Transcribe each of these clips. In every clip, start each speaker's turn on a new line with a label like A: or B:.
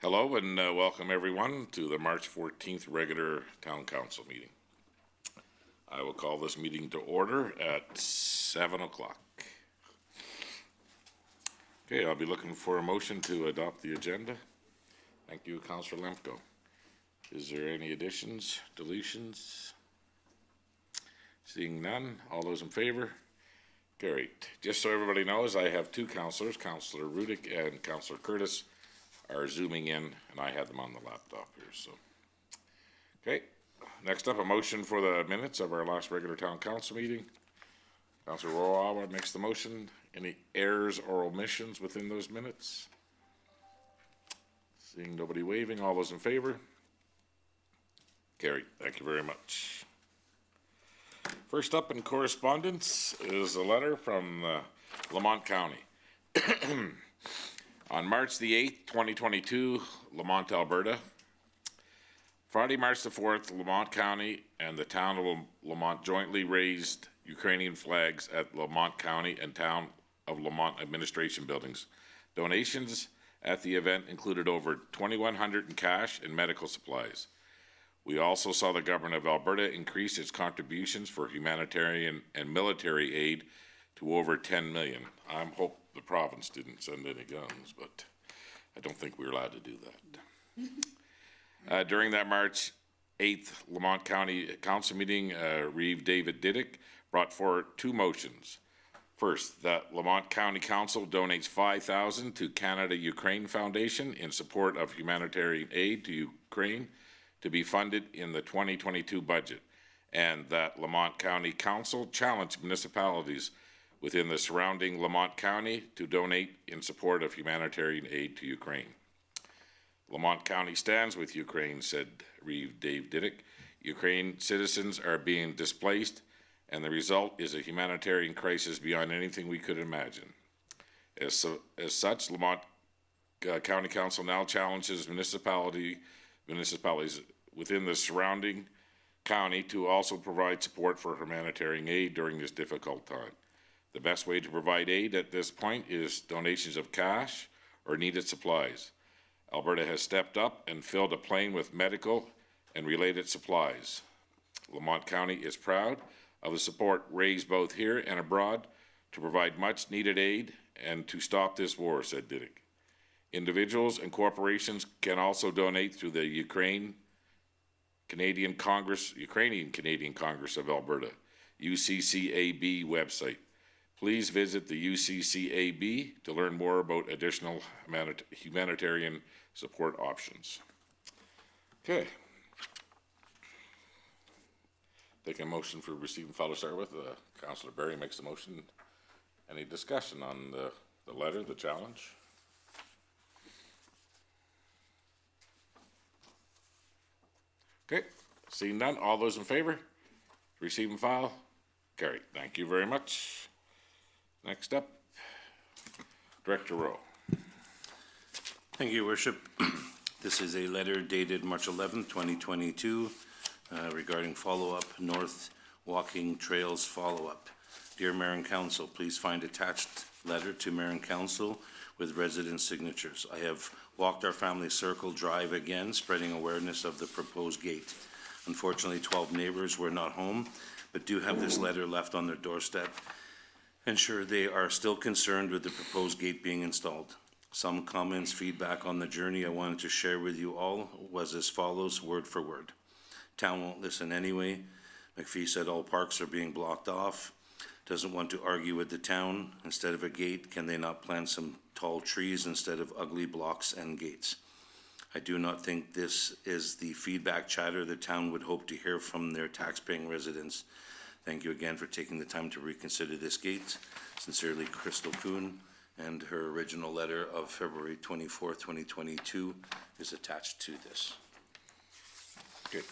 A: Hello and welcome everyone to the March 14th regular Town Council meeting. I will call this meeting to order at 7 o'clock. Okay, I'll be looking for a motion to adopt the agenda. Thank you, Councillor Lemko. Is there any additions, deletions? Seeing none, all those in favor? Carried. Just so everybody knows, I have two councillors, Councillor Rudick and Councillor Curtis, are zooming in, and I had them on the laptop here. So, okay. Next up, a motion for the minutes of our last regular Town Council meeting. Councillor Roawa makes the motion. Any errors or omissions within those minutes? Seeing nobody waving, all those in favor? Carried. Thank you very much. First up in correspondence is a letter from Lamont County. On March the 8th, 2022, Lamont, Alberta. Friday, March the 4th, Lamont County and the town of Lamont jointly raised Ukrainian flags at Lamont County and town of Lamont administration buildings. Donations at the event included over $2,100 in cash and medical supplies. We also saw the government of Alberta increase its contributions for humanitarian and military aid to over $10 million. I hope the province didn't send any guns, but I don't think we're allowed to do that. During that March 8th Lamont County Council meeting, Reeve David Diddick brought forward two motions. First, that Lamont County Council donates $5,000 to Canada-Ukraine Foundation in support of humanitarian aid to Ukraine to be funded in the 2022 budget, and that Lamont County Council challenged municipalities within the surrounding Lamont County to donate in support of humanitarian aid to Ukraine. Lamont County stands with Ukraine, said Reeve Dave Diddick. Ukraine citizens are being displaced, and the result is a humanitarian crisis beyond anything we could imagine. As such, Lamont County Council now challenges municipalities within the surrounding county to also provide support for humanitarian aid during this difficult time. The best way to provide aid at this point is donations of cash or needed supplies. Alberta has stepped up and filled a plane with medical and related supplies. Lamont County is proud of the support raised both here and abroad to provide much needed aid and to stop this war, said Diddick. Individuals and corporations can also donate through the Ukrainian Canadian Congress of Alberta, UCCAB website. Please visit the UCCAB to learn more about additional humanitarian support options. Okay. Take a motion for receive and file to start with. Councillor Berry makes the motion. Any discussion on the letter, the challenge? Okay. Seeing none, all those in favor? Receive and file? Carried. Thank you very much. Next up, Director Rowe.
B: Thank you, Worship. This is a letter dated March 11, 2022, regarding follow-up North Walking Trails follow-up. Dear Mayor and Council, please find attached letter to Mayor and Council with resident signatures. I have walked our family circle drive again, spreading awareness of the proposed gate. Unfortunately, 12 neighbors were not home, but do have this letter left on their doorstep. Ensure they are still concerned with the proposed gate being installed. Some comments, feedback on the journey I wanted to share with you all was as follows, word for word. Town won't listen anyway. McPhee said all parks are being blocked off. Doesn't want to argue with the town. Instead of a gate, can they not plant some tall trees instead of ugly blocks and gates? I do not think this is the feedback chatter the town would hope to hear from their taxpaying residents. Thank you again for taking the time to reconsider this gate. Sincerely, Crystal Kuhn, and her original letter of February 24, 2022 is attached to this.
A: Okay.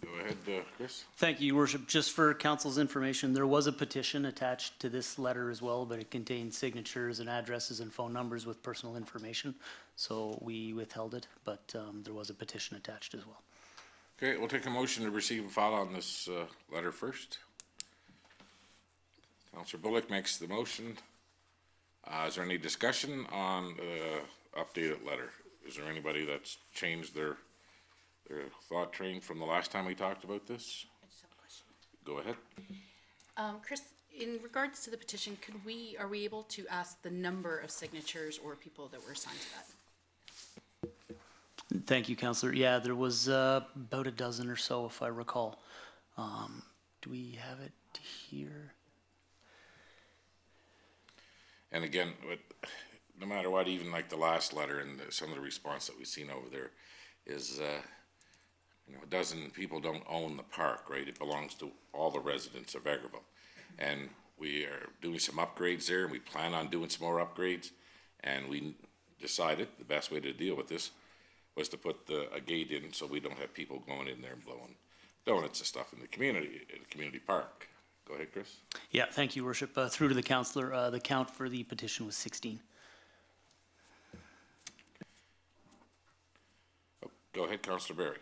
A: Go ahead, Chris.
C: Thank you, Your Worship. Just for Council's information, there was a petition attached to this letter as well, but it contained signatures and addresses and phone numbers with personal information. So we withheld it, but there was a petition attached as well.
A: Okay, we'll take a motion to receive and file on this letter first. Councillor Bullock makes the motion. Is there any discussion on the updated letter? is there anybody that's changed their thought train from the last time we talked about this?
D: I just have a question.
A: Go ahead.
D: Chris, in regards to the petition, are we able to ask the number of signatures or people that were assigned to that?
C: Thank you, Counselor. Yeah, there was about a dozen or so, if I recall. Do we have it here? And
A: again, no matter what, even like the last letter and some of the response that we've seen over there is, a dozen people don't own the park, right? It belongs to all the residents of Vegreville. And we are doing some upgrades there, and we plan on doing some more upgrades. And we decided the best way to deal with this was to put a gate in so we don't have people going in there and blowing donuts and stuff in the community park. Go ahead, Chris.
C: Yeah, thank you, Worship. Through to the Counselor, the count for the petition was 16.
A: Go ahead, Councillor Barry.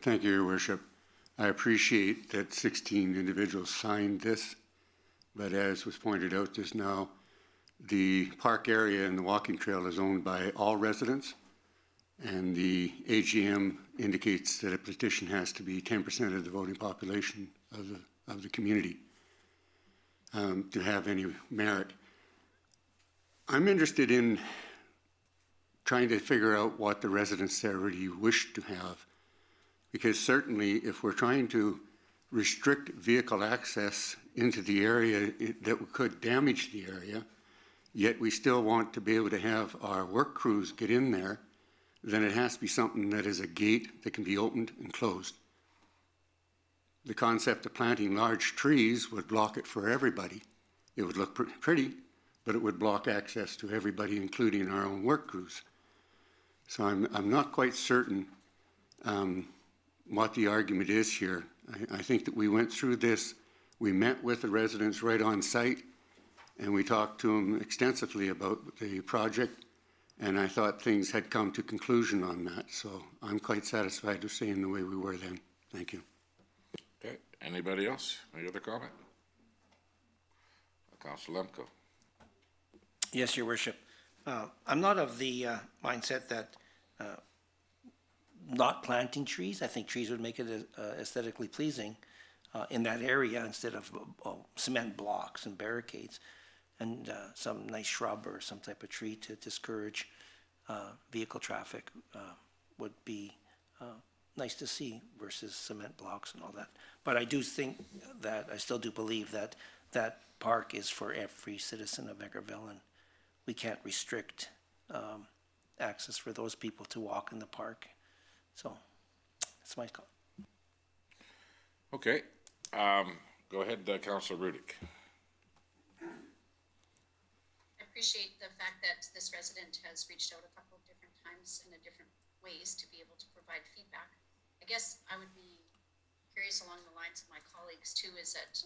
E: Thank you, Your Worship. I appreciate that 16 individuals signed this, but as was pointed out just now, the park area and the walking trail is owned by all residents, and the AGM indicates that a petition has to be 10% of the voting population of the community to have any merit. I'm interested in trying to figure out what the residents there really wish to have, because certainly if we're trying to restrict vehicle access into the area that could damage the area, yet we still want to be able to have our work crews get in there, then it has to be something that is a gate that can be opened and closed. The concept of planting large trees would block it for everybody. It would look pretty, but it would block access to everybody, including our own work crews. So I'm not quite certain what the argument is here. I think that we went through this, we met with the residents right on site, and we talked to them extensively about the project, and I thought things had come to conclusion on that. So I'm quite satisfied with staying the way we were then. Thank you.
A: Okay, anybody else? Any other comment? Councillor Lemko.
F: Yes, Your Worship. I'm not of the mindset that not planting trees. I think trees would make it aesthetically pleasing in that area instead of cement blocks and barricades, and some nice shrub or some type of tree to discourage vehicle traffic would be nice to see versus cement blocks and all that. But I do think that, I still do believe that that park is for every citizen of Vegreville, and we can't restrict access for those people to walk in the park. So that's my call.
A: Okay, go ahead, Councillor Rudick.
G: I appreciate the fact that this resident has reached out a couple of different times in different ways to be able to provide feedback. I guess I would be curious along the lines of my colleagues too, is that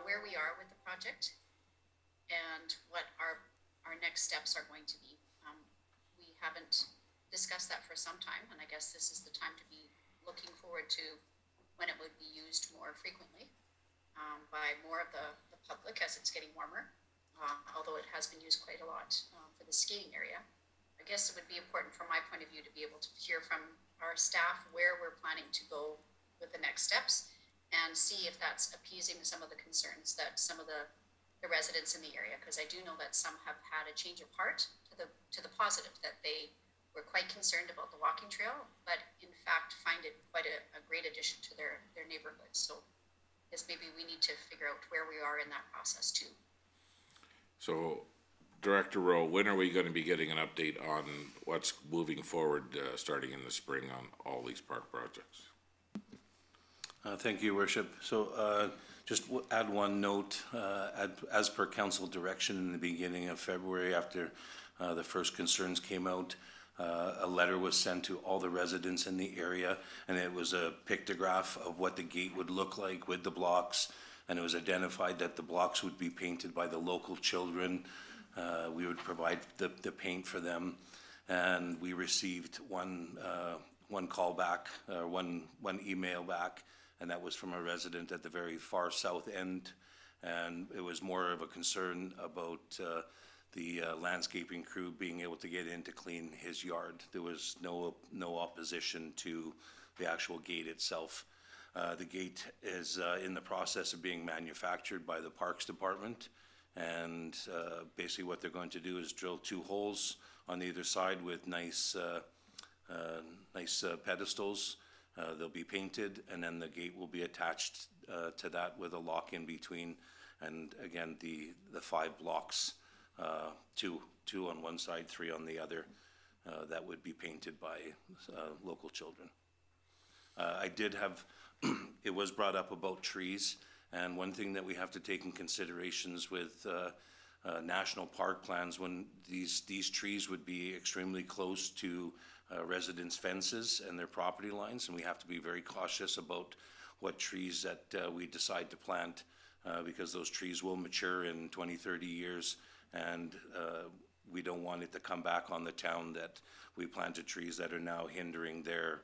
G: where we are with the project and what our next steps are going to be. We haven't discussed that for some time, and I guess this is the time to be looking forward to when it would be used more frequently by more of the public as it's getting warmer, although it has been used quite a lot for the skiing area. I guess it would be important from my point of view to be able to hear from our staff where we're planning to go with the next steps and see if that's appeasing some of the concerns that some of the residents in the area, because I do know that some have had a change of heart to the positive, that they were quite concerned about the walking trail, but in fact find it quite a great addition to their neighborhood. So I guess maybe we need to figure out where we are in that process too.
A: So, Director Rowe, when are we going to be getting an update on what's moving forward starting in the spring on all these park projects?
B: Thank you, Worship. So just add one note, as per council direction in the beginning of February, after the first concerns came out, a letter was sent to all the residents in the area, and it was a pictograph of what the gate would look like with the blocks, and it was identified that the blocks would be painted by the local children. We would provide the paint for them, and we received one call back, one email back, and that was from a resident at the very far south end, and it was more of a concern about the landscaping crew being able to get in to clean his yard. There was no opposition to the actual gate itself. The gate is in the process of being manufactured by the Parks Department, and basically what they're going to do is drill 2 holes on either side with nice pedestals. They'll be painted, and then the gate will be attached to that with a lock in between. And again, the 5 blocks, 2 on one side, 3 on the other, that would be painted by local children. I did have, it was brought up about trees, and one thing that we have to take in considerations with national park plans, when these trees would be extremely close to residents' fences and their property lines, and we have to be very cautious about what trees that we decide to plant, because those trees will mature in 20, 30 years, and we don't want it to come back on the town that we planted trees that are now hindering their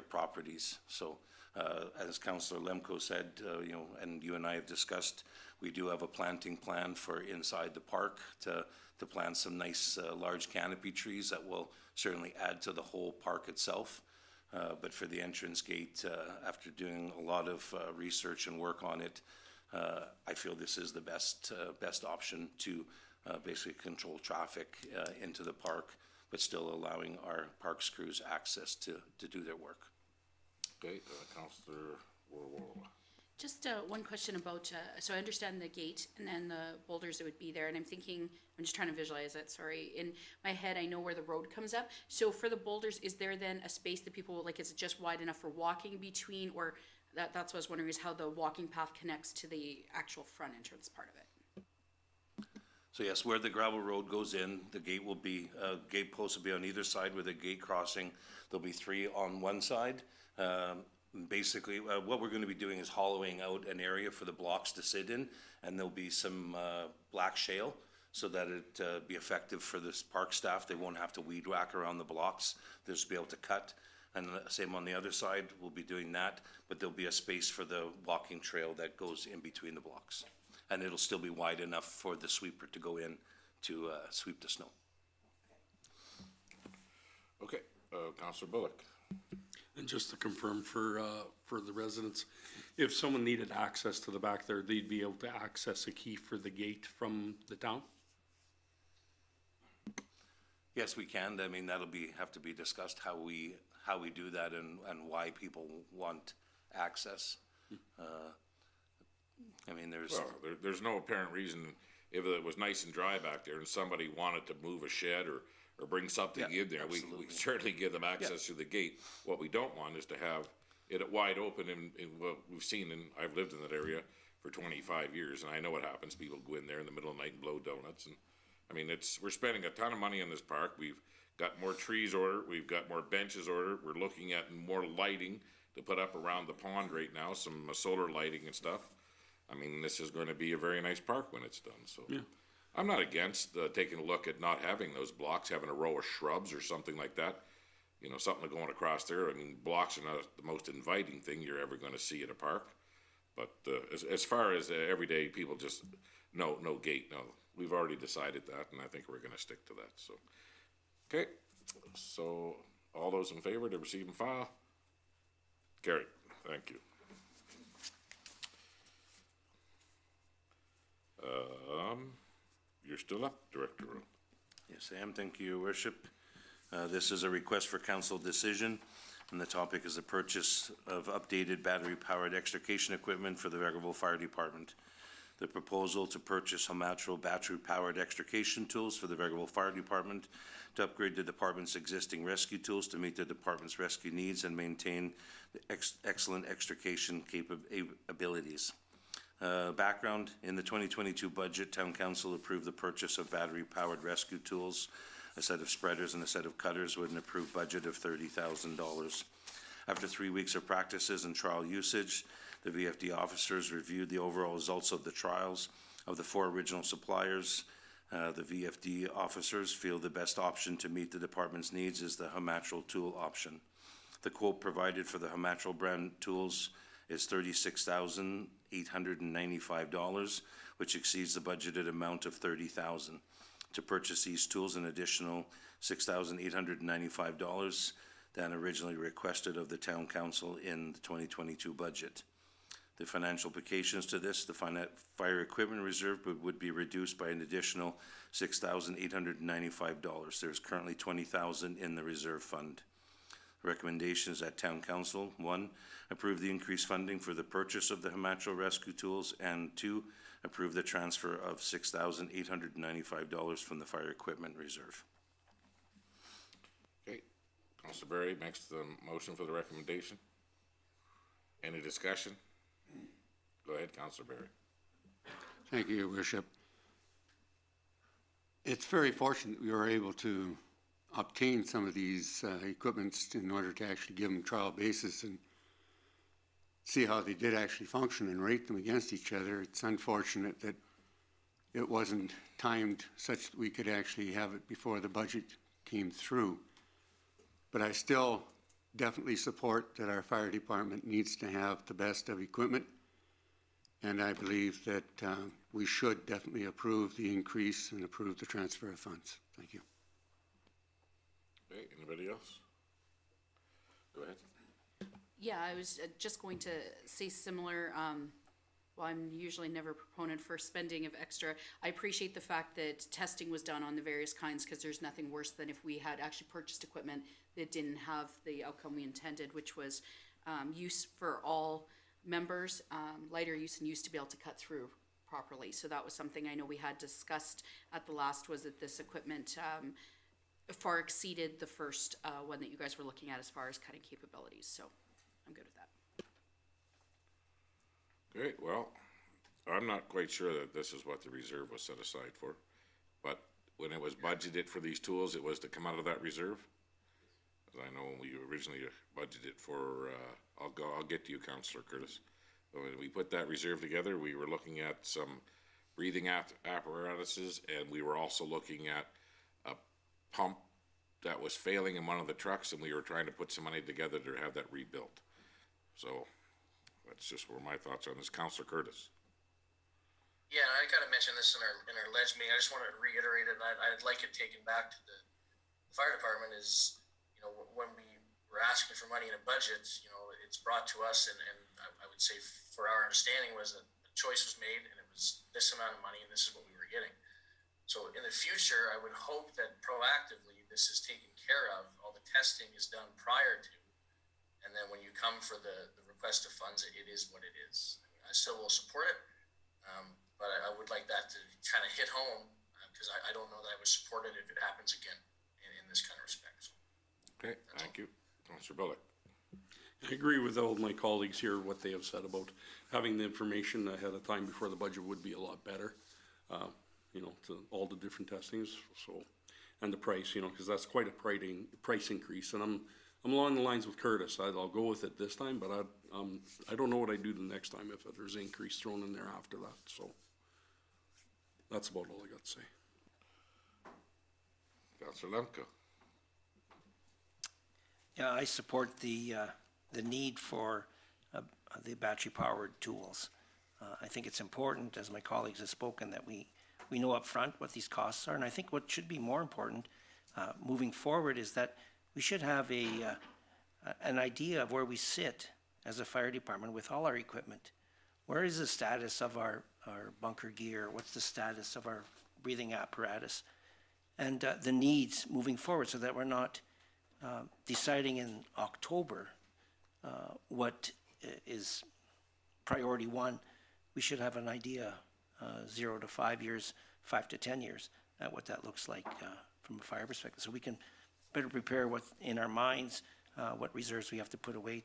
B: properties. So as Councillor Lemko said, you know, and you and I have discussed, we do have a planting plan for inside the park to plant some nice large canopy trees that will certainly add to the whole park itself. But for the entrance gate, after doing a lot of research and work on it, I feel this is the best option to basically control traffic into the park, but still allowing our parks crews access to do their work.
A: Okay, Councillor Warwol.
D: Just one question about, so I understand the gate and then the boulders that would be there, and I'm thinking, I'm just trying to visualize it, sorry. In my head, I know where the road comes up. So for the boulders, is there then a space that people, like, is it just wide enough for walking between, or that's what I was wondering, is how the walking path connects to the actual front entrance part of it?
B: So yes, where the gravel road goes in, the gate will be, gate posts will be on either side with a gate crossing. There'll be 3 on one side. Basically, what we're going to be doing is hollowing out an area for the blocks to sit in, and there'll be some black shale so that it be effective for this park staff. They won't have to weed whack around the blocks. They'll just be able to cut. And same on the other side, we'll be doing that, but there'll be a space for the walking trail that goes in between the blocks. And it'll still be wide enough for the sweeper to go in to sweep the snow.
A: Okay, Councillor Bullock.
H: And just to confirm for the residents, if someone needed access to the back there, they'd be able to access a key for the gate from the town?
B: Yes, we can. I mean, that'll have to be discussed how we do that and why people want access. I mean,
A: There's no apparent reason, if it was nice and dry back there and somebody wanted to move a shed or bring something in there, we certainly give them access to the gate. What we don't want is to have it wide open in what we've seen, and I've lived in that area for 25 years, and I know what happens. People go in there in the middle of the night and blow donuts, and I mean, we're spending a ton of money in this park. We've got more trees ordered, we've got more benches ordered, we're looking at more lighting to put up around the pond right now, some solar lighting and stuff. I mean, this is going to be a very nice park when it's done, so. Yeah. I'm not against taking a look at not having those blocks, having a row of shrubs or something like that. You know, something going across there. I mean, blocks are not the most inviting thing you're ever going to see at a park. But as far as everyday people, just no gate, no. We've already decided that, and I think we're going to stick to that. So, okay. So, all those in favor to receive and file? Carried. Thank you. You're still up, Director Rowe.
B: Yes, I am. Thank you, Your Worship. This is a request for council decision, and the topic is the purchase of updated battery-powered extrication equipment for the Vegreville Fire Department. The proposal to purchase Homatro battery-powered extrication tools for the Vegreville Fire Department to upgrade the department's existing rescue tools to meet the department's rescue needs and maintain the excellent extrication capabilities. Background, in the 2022 budget, Town Council approved the purchase of battery-powered rescue tools, a set of spreaders and a set of cutters with an approved budget of $30,000. After 3 weeks of practices and trial usage, the VFD officers reviewed the overall results of the trials of the 4 original suppliers. The VFD officers feel the best option to meet the department's needs is the Homatro tool option. The quote provided for the Homatro brand tools is $36,895, which exceeds the budgeted amount of $30,000. To purchase these tools, an additional $6,895 than originally requested of the town council in the 2022 budget. The financial implications to this, the fire equipment reserve would be reduced by an additional $6,895. There's currently $20,000 in the reserve fund. Recommendations at town council: 1, approve the increased funding for the purchase of the Hamacho rescue tools, and 2, approve the transfer of $6,895 from the fire equipment reserve.
A: Okay, Councilor Berry makes the motion for the recommendation. Any discussion? Go ahead, Councilor Berry.
E: Thank you, Your Worship. It's very fortunate we were able to obtain some of these equipments in order to actually give them trial basis and see how they did actually function and rate them against each other. It's unfortunate that it wasn't timed such that we could actually have it before the budget came through. But I still definitely support that our fire department needs to have the best of equipment. And I believe that we should definitely approve the increase and approve the transfer of funds. Thank you.
A: Okay, anybody else? Go ahead.
D: Yeah, I was just going to say similar, well, I'm usually never a proponent for spending of extra. I appreciate the fact that testing was done on the various kinds, because there's nothing worse than if we had actually purchased equipment that didn't have the outcome we intended, which was use for all members, lighter use and use to be able to cut through properly. So that was something I know we had discussed at the last, was that this equipment far exceeded the first one that you guys were looking at as far as cutting capabilities. So I'm good with that.
A: Great, well, I'm not quite sure that this is what the reserve was set aside for, but when it was budgeted for these tools, it was to come out of that reserve? As I know, when we originally budgeted for, I'll get to you, Councillor Curtis. When we put that reserve together, we were looking at some breathing apparatuses, and we were also looking at a pump that was failing in one of the trucks, and we were trying to put some money together to have that rebuilt. So that's just where my thoughts are on this. Councillor Curtis.
I: Yeah, I kind of mentioned this in our ledge meeting. I just wanted to reiterate it, and I'd like it taken back to the fire department. Is, you know, when we were asking for money in a budget, you know, it's brought to us, and I would say for our understanding was that a choice was made, and it was this amount of money, and this is what we were getting. So in the future, I would hope that proactively this is taken care of. All the testing is done prior to, and then when you come for the request of funds, it is what it is. I mean, I still will support it, but I would like that to kind of hit home, because I don't know that I would support it if it happens again in this kind of respect. So,
A: Okay, thank you. Councillor Bullock.
H: I agree with all my colleagues here, what they have said about having the information ahead of time before the budget would be a lot better. You know, to all the different testings, so, and the price, you know, because that's quite a price increase, and I'm along the lines with Curtis. I'll go with it this time, but I don't know what I do the next time if there's an increase thrown in there after that, so that's about all I got to say.
A: Councillor Lemke.
F: Yeah, I support the need for the battery-powered tools. I think it's important, as my colleagues have spoken, that we know up front what these costs are, and I think what should be more important moving forward is that we should have an idea of where we sit as a fire department with all our equipment. Where is the status of our bunker gear? What's the status of our breathing apparatus? And the needs moving forward, so that we're not deciding in October what is priority one. We should have an idea 0 to 5 years, 5 to 10 years, at what that looks like from a fire perspective. So we can better prepare what in our minds, what reserves we have to put away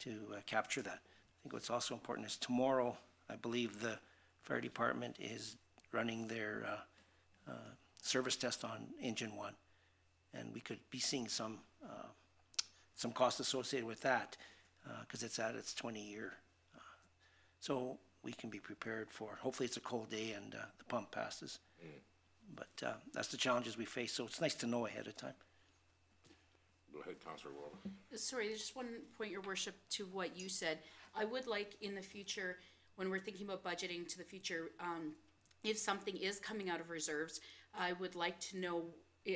F: to capture that. I think what's also important is tomorrow, I believe the fire department is running their service test on engine 1, and we could be seeing some costs associated with that because it's at its 20-year. So we can be prepared for, hopefully it's a cold day and the pump passes. But that's the challenges we face, so it's nice to know ahead of time.
A: Go ahead, Councillor Wall.
D: Sorry, there's just one point, Your Worship, to what you said. I would like in the future, when we're thinking about budgeting to the future, if something is coming out of reserves, I would like to know,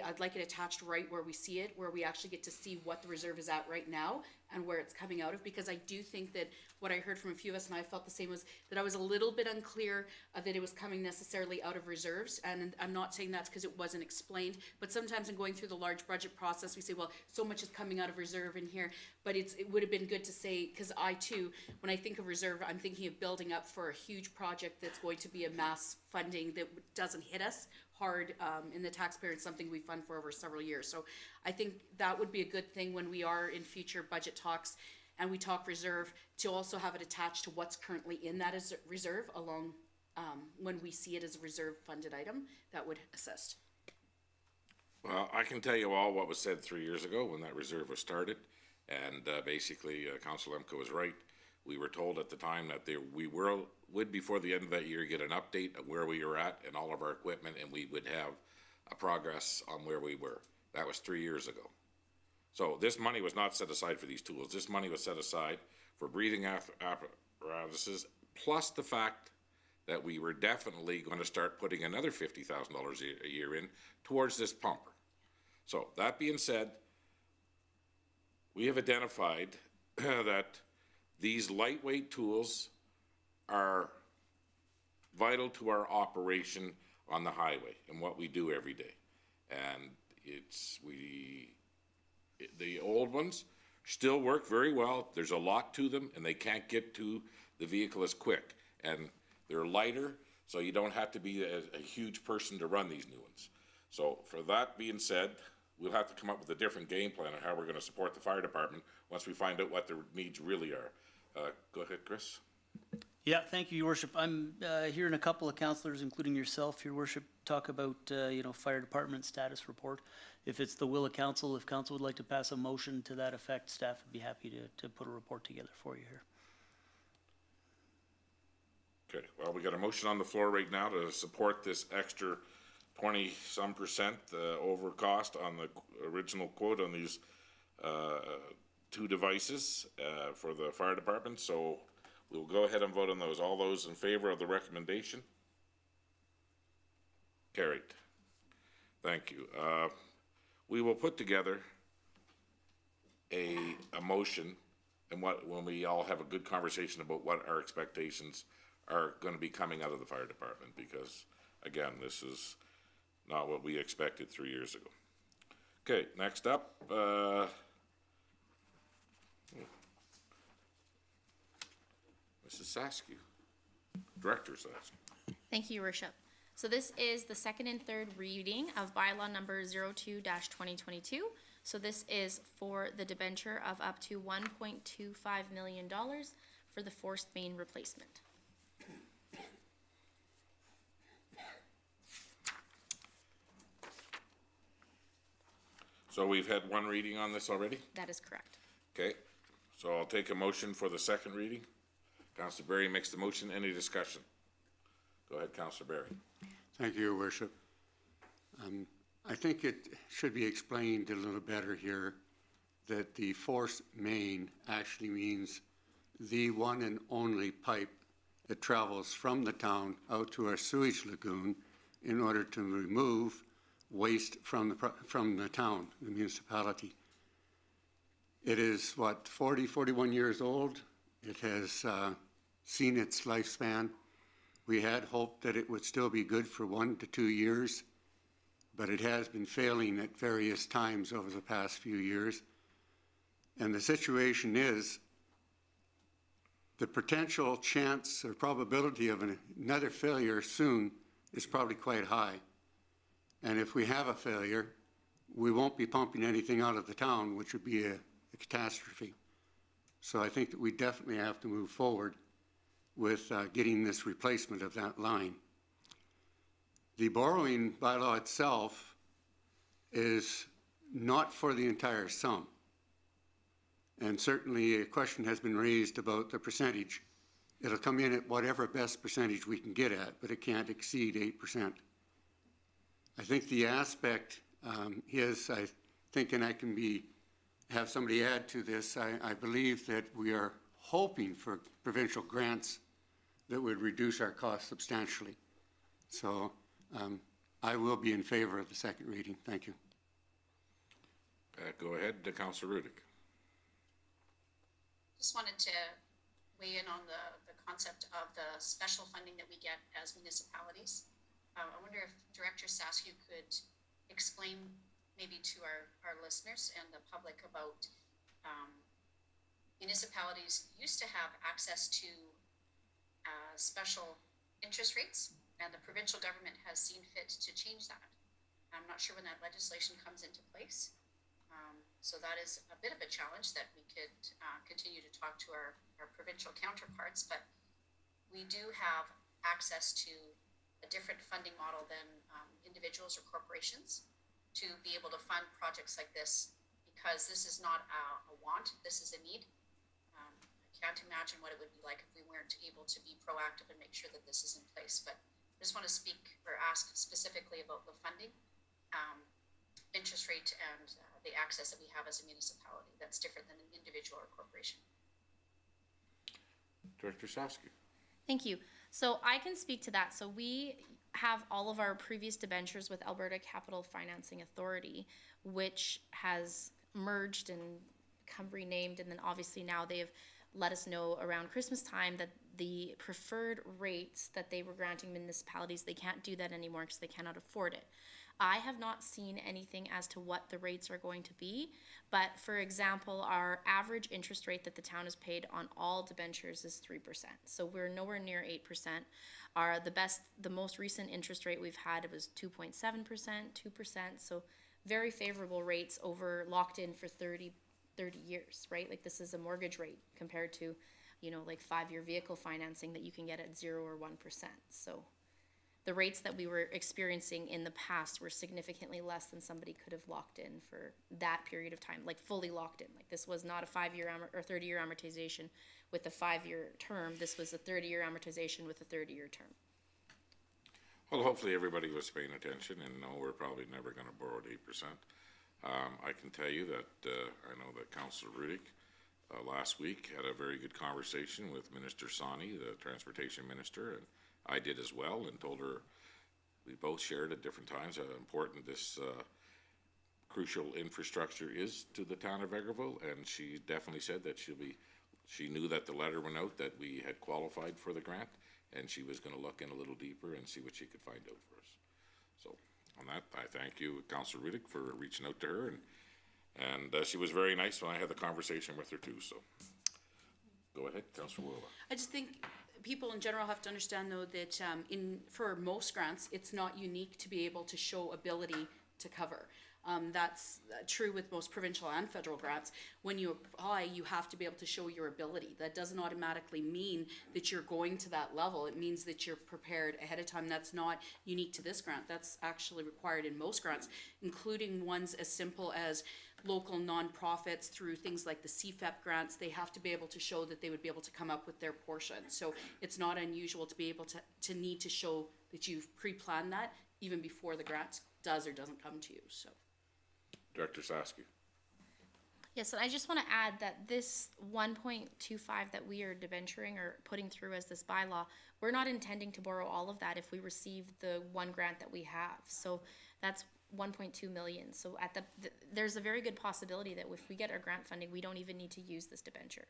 D: I'd like it attached right where we see it, where we actually get to see what the reserve is at right now and where it's coming out of, because I do think that what I heard from a few of us, and I felt the same, was that I was a little bit unclear that it was coming necessarily out of reserves, and I'm not saying that's because it wasn't explained, but sometimes in going through the large budget process, we say, well, so much is coming out of reserve in here, but it would have been good to say, because I too, when I think of reserve, I'm thinking of building up for a huge project that's going to be a mass funding that doesn't hit us hard in the taxpayer. It's something we fund for over several years. So I think that would be a good thing when we are in future budget talks and we talk reserve, to also have it attached to what's currently in that as reserve along when we see it as a reserve funded item. That would assist.
A: Well, I can tell you all what was said 3 years ago when that reserve was started, and basically, Council Lemko was right. We were told at the time that we would, before the end of that year, get an update of where we were at and all of our equipment, and we would have a progress on where we were. That was 3 years ago. So this money was not set aside for these tools. This money was set aside for breathing apparatuses, plus the fact that we were definitely going to start putting another $50,000 a year in towards this pumper. So that being said, we have identified that these lightweight tools are vital to our operation on the highway and what we do every day. And the old ones still work very well. There's a lot to them, and they can't get to the vehicle as quick. And they're lighter, so you don't have to be a huge person to run these new ones. So for that being said, we'll have to come up with a different game plan on how we're going to support the fire department once we find out what their needs really are. Go ahead, Chris.
C: Yeah, thank you, Your Worship. I'm hearing a couple of councillors, including yourself, Your Worship, talk about, fire department status report. If it's the will of council, if council would like to pass a motion to that effect, staff would be happy to put a report together for you here.
A: Okay, well, we got a motion on the floor right now to support this extra 20-some% over cost on the original quote on these two devices for the fire department. So we'll go ahead and vote on those. All those in favor of the recommendation? Carried. Thank you. We will put together a motion, and when we all have a good conversation about what our expectations are going to be coming out of the fire department, because again, this is not what we expected 3 years ago. Okay, next up, Mrs. Saskew, Director Saskew.
J: Thank you, Your Worship. So this is the second and third reading of bylaw number 02-2022. So this is for the debenture of up to $1.25 million for the forced main replacement.
A: So we've had one reading on this already?
J: That is correct.
A: Okay, so I'll take a motion for the second reading. Councillor Berry makes the motion. Any discussion? Go ahead, Councillor Berry.
E: Thank you, Your Worship. I think it should be explained a little better here that the force main actually means the one and only pipe that travels from the town out to our sewage lagoon in order to remove waste from the town, the municipality. It is, 41 years old. It has seen its lifespan. We had hoped that it would still be good for 1 to 2 years, but it has been failing at various times over the past few years. And the situation is the potential chance or probability of another failure soon is probably quite high. And if we have a failure, we won't be pumping anything out of the town, which would be a catastrophe. So I think that we definitely have to move forward with getting this replacement of that line. The borrowing bylaw itself is not for the entire sum. And certainly a question has been raised about the percentage. It'll come in at whatever best percentage we can get at, but it can't exceed 8%. I think the aspect is, I think, and I can be have somebody add to this. I believe that we are hoping for provincial grants that would reduce our costs substantially. So I will be in favor of the second reading. Thank you.
A: Go ahead, Councillor Rudick.
G: Just wanted to weigh in on the concept of the special funding that we get as municipalities. I wonder if Director Saskew could explain maybe to our listeners and the public about municipalities used to have access to special interest rates, and the provincial government has seen fit to change that. I'm not sure when that legislation comes into place. So that is a bit of a challenge that we could continue to talk to our provincial counterparts, but we do have access to a different funding model than individuals or corporations to be able to fund projects like this, because this is not a want, this is a need. I can't imagine what it would be like if we weren't able to be proactive and make sure that this is in place, but I just want to speak or ask specifically about the funding, interest rate, and the access that we have as a municipality that's different than an individual or corporation.
A: Director Saskew.
J: Thank you. So I can speak to that. So we have all of our previous debentures with Alberta Capital Financing Authority, which has merged and become renamed, and then obviously now they've let us know around Christmas time that the preferred rates that they were granting municipalities, they can't do that anymore because they cannot afford it. I have not seen anything as to what the rates are going to be, but for example, our average interest rate that the town has paid on all debentures is 3%. So we're nowhere near 8%. The most recent interest rate we've had, it was 2.7%, 2%. So very favorable rates over locked in for 30 years, right? Like this is a mortgage rate compared to, like 5-year vehicle financing that you can get at 0 or 1%. So the rates that we were experiencing in the past were significantly less than somebody could have locked in for that period of time, like fully locked in. Like this was not a 5-year or 30-year amortization with a 5-year term. This was a 30-year amortization with a 30-year term.
A: Well, hopefully everybody was paying attention, and no, we're probably never going to borrow at 8%. I can tell you that I know that Councillor Rudick last week had a very good conversation with Minister Sani, the Transportation Minister, and I did as well, and told her we both shared at different times how important this crucial infrastructure is to the town of Vegreville, and she definitely said that she knew that the letter went out that we had qualified for the grant, and she was going to look in a little deeper and see what she could find out for us. So on that, I thank you, Councillor Rudick, for reaching out to her, and she was very nice when I had the conversation with her too. So go ahead, Councillor Willa.
D: I just think people in general have to understand, though, that for most grants, it's not unique to be able to show ability to cover. That's true with most provincial and federal grants. When you apply, you have to be able to show your ability. That doesn't automatically mean that you're going to that level. It means that you're prepared ahead of time. That's not unique to this grant. That's actually required in most grants, including ones as simple as local nonprofits through things like the CFEP grants. They have to be able to show that they would be able to come up with their portion. So it's not unusual to be able to need to show that you've pre-planned that even before the grant does or doesn't come to you. So.
A: Director Saskew.
J: Yes, and I just want to add that this 1.25 that we are debenturing or putting through as this bylaw, we're not intending to borrow all of that if we receive the one grant that we have. So that's 1.2 million. So at there's a very good possibility that if we get our grant funding, we don't even need to use this debenture.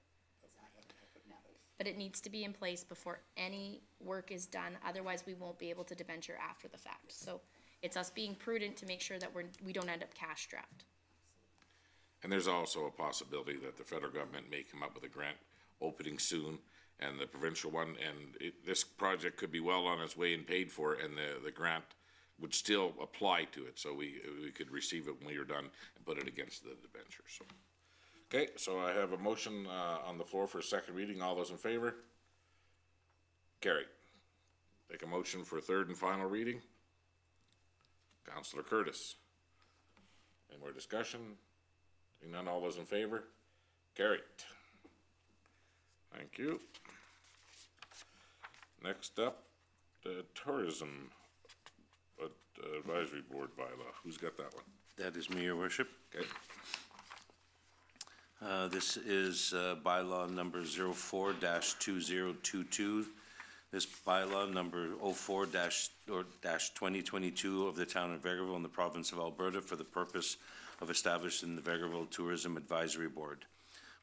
J: But it needs to be in place before any work is done. Otherwise, we won't be able to debenture after the fact. So it's us being prudent to make sure that we don't end up cash strapped.
A: And there's also a possibility that the federal government may come up with a grant opening soon, and the provincial one, and this project could be well on its way and paid for, and the grant would still apply to it, so we could receive it when we are done and put it against the debenture. So, okay, so I have a motion on the floor for a second reading. All those in favor? Carried. Take a motion for third and final reading. Councillor Curtis. Any more discussion? Seeing none, all those in favor? Carried. Thank you. Next up, the Tourism Advisory Board bylaw. Who's got that one?
B: That is me, Your Worship.
A: Okay.
B: This is bylaw number 04-2022. This bylaw number 04-2022 of the town of Vegreville in the province of Alberta for the purpose of establishing the Vegreville Tourism Advisory Board.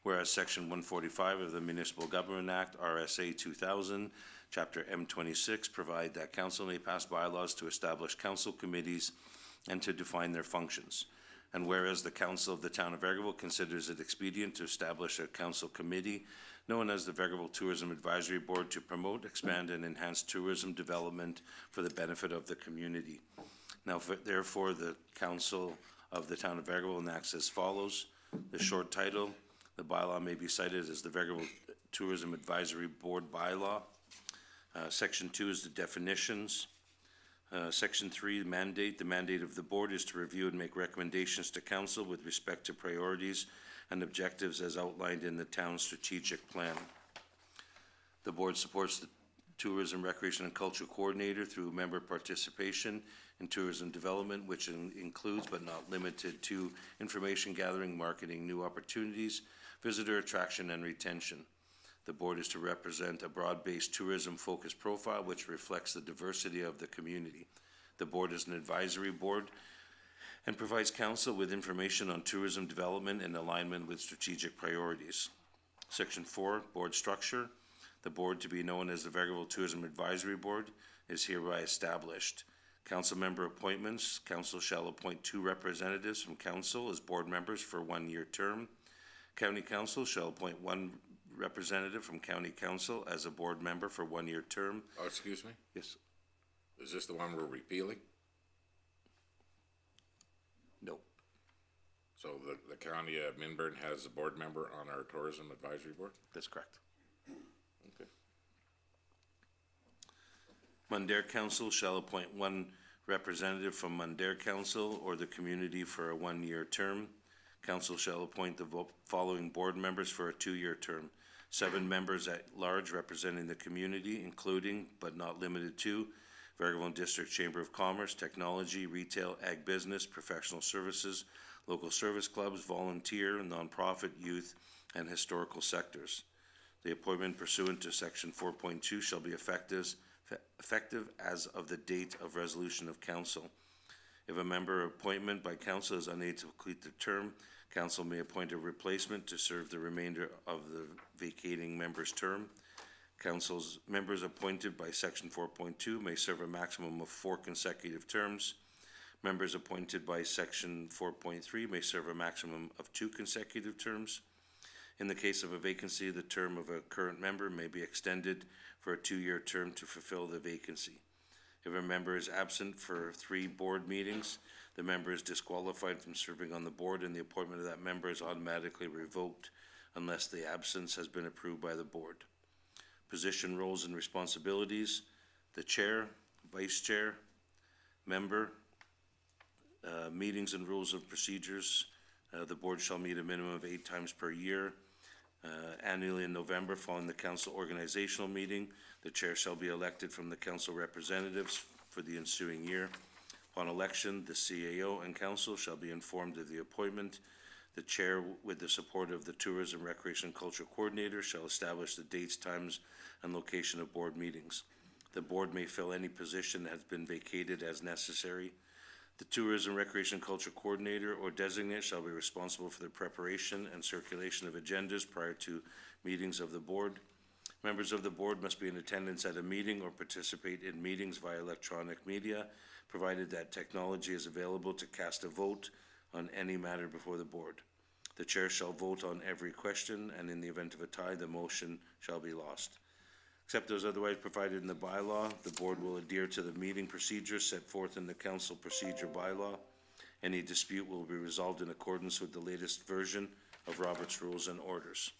B: Whereas Section 145 of the Municipal Government Act, RSA 2000, Chapter M26, provide that council may pass bylaws to establish council committees and to define their functions. And whereas the council of the town of Vegreville considers it expedient to establish a council committee known as the Vegreville Tourism Advisory Board to promote, expand, and enhance tourism development for the benefit of the community. Now, therefore, the council of the town of Vegreville enacts as follows. The short title, the bylaw may be cited as the Vegreville Tourism Advisory Board bylaw. Section 2 is the definitions. Section 3, the mandate. The mandate of the board is to review and make recommendations to council with respect to priorities and objectives as outlined in the town's strategic plan. The board supports the Tourism, Recreation, and Culture Coordinator through member participation in tourism development, which includes but not limited to information gathering, marketing, new opportunities, visitor attraction, and retention. The board is to represent a broad-based tourism-focused profile which reflects the diversity of the community. The board is an advisory board and provides council with information on tourism development in alignment with strategic priorities. Section 4, board structure. The board, to be known as the Vegreville Tourism Advisory Board, is hereby established. Council member appointments. Council shall appoint 2 representatives from council as board members for a 1-year term. County council shall appoint 1 representative from county council as a board member for 1-year term.
A: Oh, excuse me?
B: Yes.
A: Is this the one we're repealing?
B: No.
A: So the county of Minburn has a board member on our tourism advisory board?
B: That's correct.
A: Okay.
B: Mundare Council shall appoint 1 representative from Mundare Council or the community for a 1-year term. Council shall appoint the following board members for a 2-year term. 7 members at large representing the community, including but not limited to Vegreville District Chamber of Commerce, Technology, Retail, Ag Business, Professional Services, Local Service Clubs, Volunteer, Nonprofit, Youth, and Historical sectors. The appointment pursuant to Section 4.2 shall be effective as of the date of resolution of council. If a member appointment by council is unable to complete the term, council may appoint a replacement to serve the remainder of the vacating member's term. Council's members appointed by Section 4.2 may serve a maximum of 4 consecutive terms. Members appointed by Section 4.3 may serve a maximum of 2 consecutive terms. In the case of a vacancy, the term of a current member may be extended for a 2-year term to fulfill the vacancy. If a member is absent for 3 board meetings, the member is disqualified from serving on the board and the appointment of that member is automatically revoked unless the absence has been approved by the board. Position, roles, and responsibilities. The chair, vice chair, member, meetings and rules of procedures. The board shall meet a minimum of 8 times per year. Annually in November, following the council organizational meeting, the chair shall be elected from the council representatives for the ensuing year. Upon election, the CAO and council shall be informed of the appointment. The chair, with the support of the Tourism, Recreation, and Culture Coordinator, shall establish the dates, times, and location of board meetings. The board may fill any position that has been vacated as necessary. The Tourism, Recreation, and Culture Coordinator or designate shall be responsible for the preparation and circulation of agendas prior to meetings of the board. Members of the board must be in attendance at a meeting or participate in meetings via electronic media, provided that technology is available to cast a vote on any matter before the board. The chair shall vote on every question, and in the event of a tie, the motion shall be lost. Except as otherwise provided in the bylaw, the board will adhere to the meeting procedures set forth in the council procedure bylaw. Any dispute will be resolved in accordance with the latest version of Robert's Rules and Orders.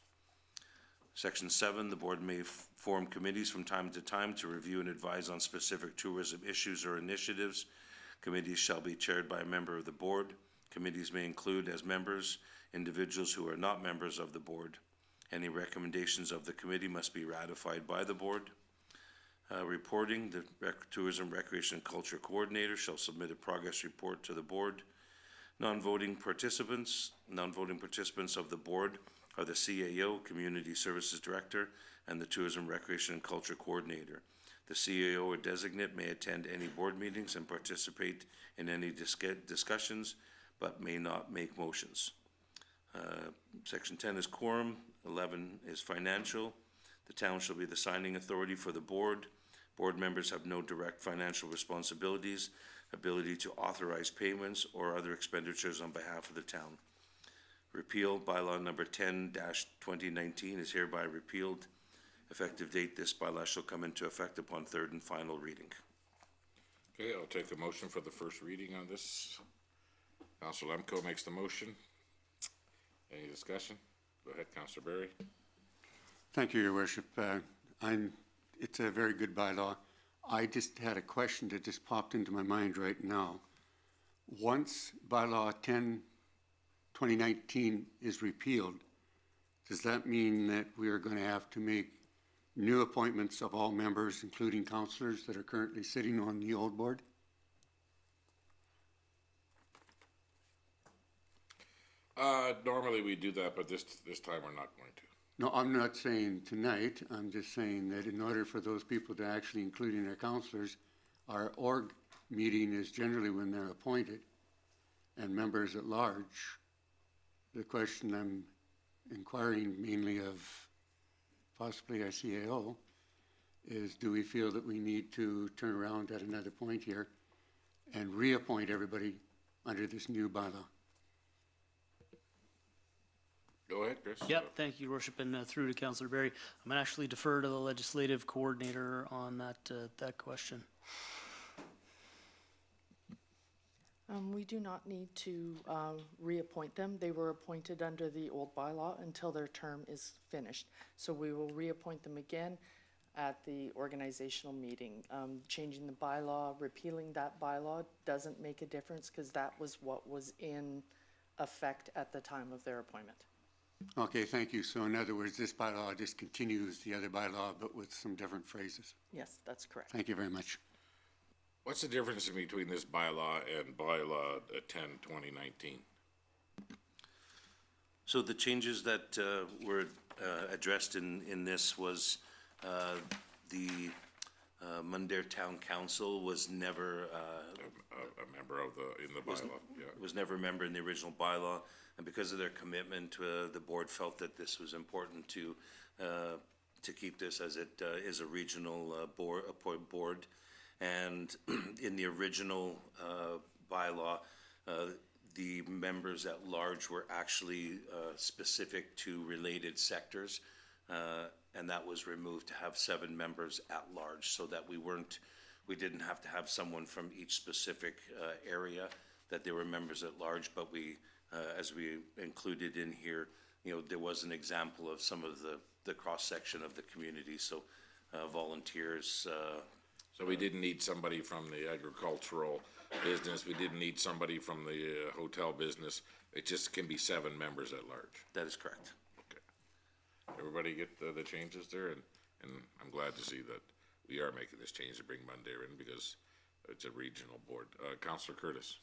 B: Section 7, the board may form committees from time to time to review and advise on specific tourism issues or initiatives. Committees shall be chaired by a member of the board. Committees may include as members individuals who are not members of the board. Any recommendations of the committee must be ratified by the board. Reporting, the Tourism, Recreation, and Culture Coordinator shall submit a progress report to the board. Non-voting participants of the board are the CAO, Community Services Director, and the Tourism, Recreation, and Culture Coordinator. The CAO or designate may attend any board meetings and participate in any discussions, but may not make motions. Section 10 is quorum, 11 is financial. The town shall be the signing authority for the board. Board members have no direct financial responsibilities, ability to authorize payments or other expenditures on behalf of the town. Repeal bylaw number 10-2019 is hereby repealed. Effective date, this bylaw shall come into effect upon third and final reading.
A: Okay, I'll take a motion for the first reading on this. Councilor Lemko makes the motion. Any discussion? Go ahead, Councilor Berry.
E: Thank you, Your Worship. It's a very good bylaw. I just had a question that just popped into my mind right now. Once bylaw 10/2019 is repealed, does that mean that we are going to have to make new appointments of all members, including councillors that are currently sitting on the old board?
A: Normally we do that, but this time we're not going to.
E: No, I'm not saying tonight. I'm just saying that in order for those people to actually include in their councillors, our org meeting is generally when they're appointed and members at large. The question I'm inquiring mainly of possibly our CAO is, do we feel that we need to turn around at another point here and reappoint everybody under this new bylaw?
A: Go ahead, Chris.
C: Yep, thank you, Your Worship, and through to Councillor Berry. I'm gonna actually defer to the legislative coordinator on that question.
K: We do not need to reappoint them. They were appointed under the old bylaw until their term is finished. So we will reappoint them again at the organizational meeting. Changing the bylaw, repealing that bylaw doesn't make a difference because that was what was in effect at the time of their appointment.
E: Okay, thank you. So in other words, this bylaw just continues the other bylaw, but with some different phrases.
K: Yes, that's correct.
E: Thank you very much.
A: What's the difference between this bylaw and bylaw 10/2019?
B: So the changes that were addressed in this was the Mundare Town Council was never
A: A member of in the bylaw, yeah.
B: was never a member in the original bylaw, and because of their commitment, the board felt that this was important to keep this as it is a regional board. And in the original bylaw, the members at large were actually specific to related sectors, and that was removed to have 7 members at large, so that we didn't have to have someone from each specific area, that they were members at large, but we, as we included in here, there was an example of some of the cross-section of the community, so volunteers.
A: So we didn't need somebody from the agricultural business, we didn't need somebody from the hotel business, it just can be 7 members at large.
B: That is correct.
A: Okay. Everybody get the changes there, and I'm glad to see that we are making this change to bring Mundare in because it's a regional board. Councillor Curtis.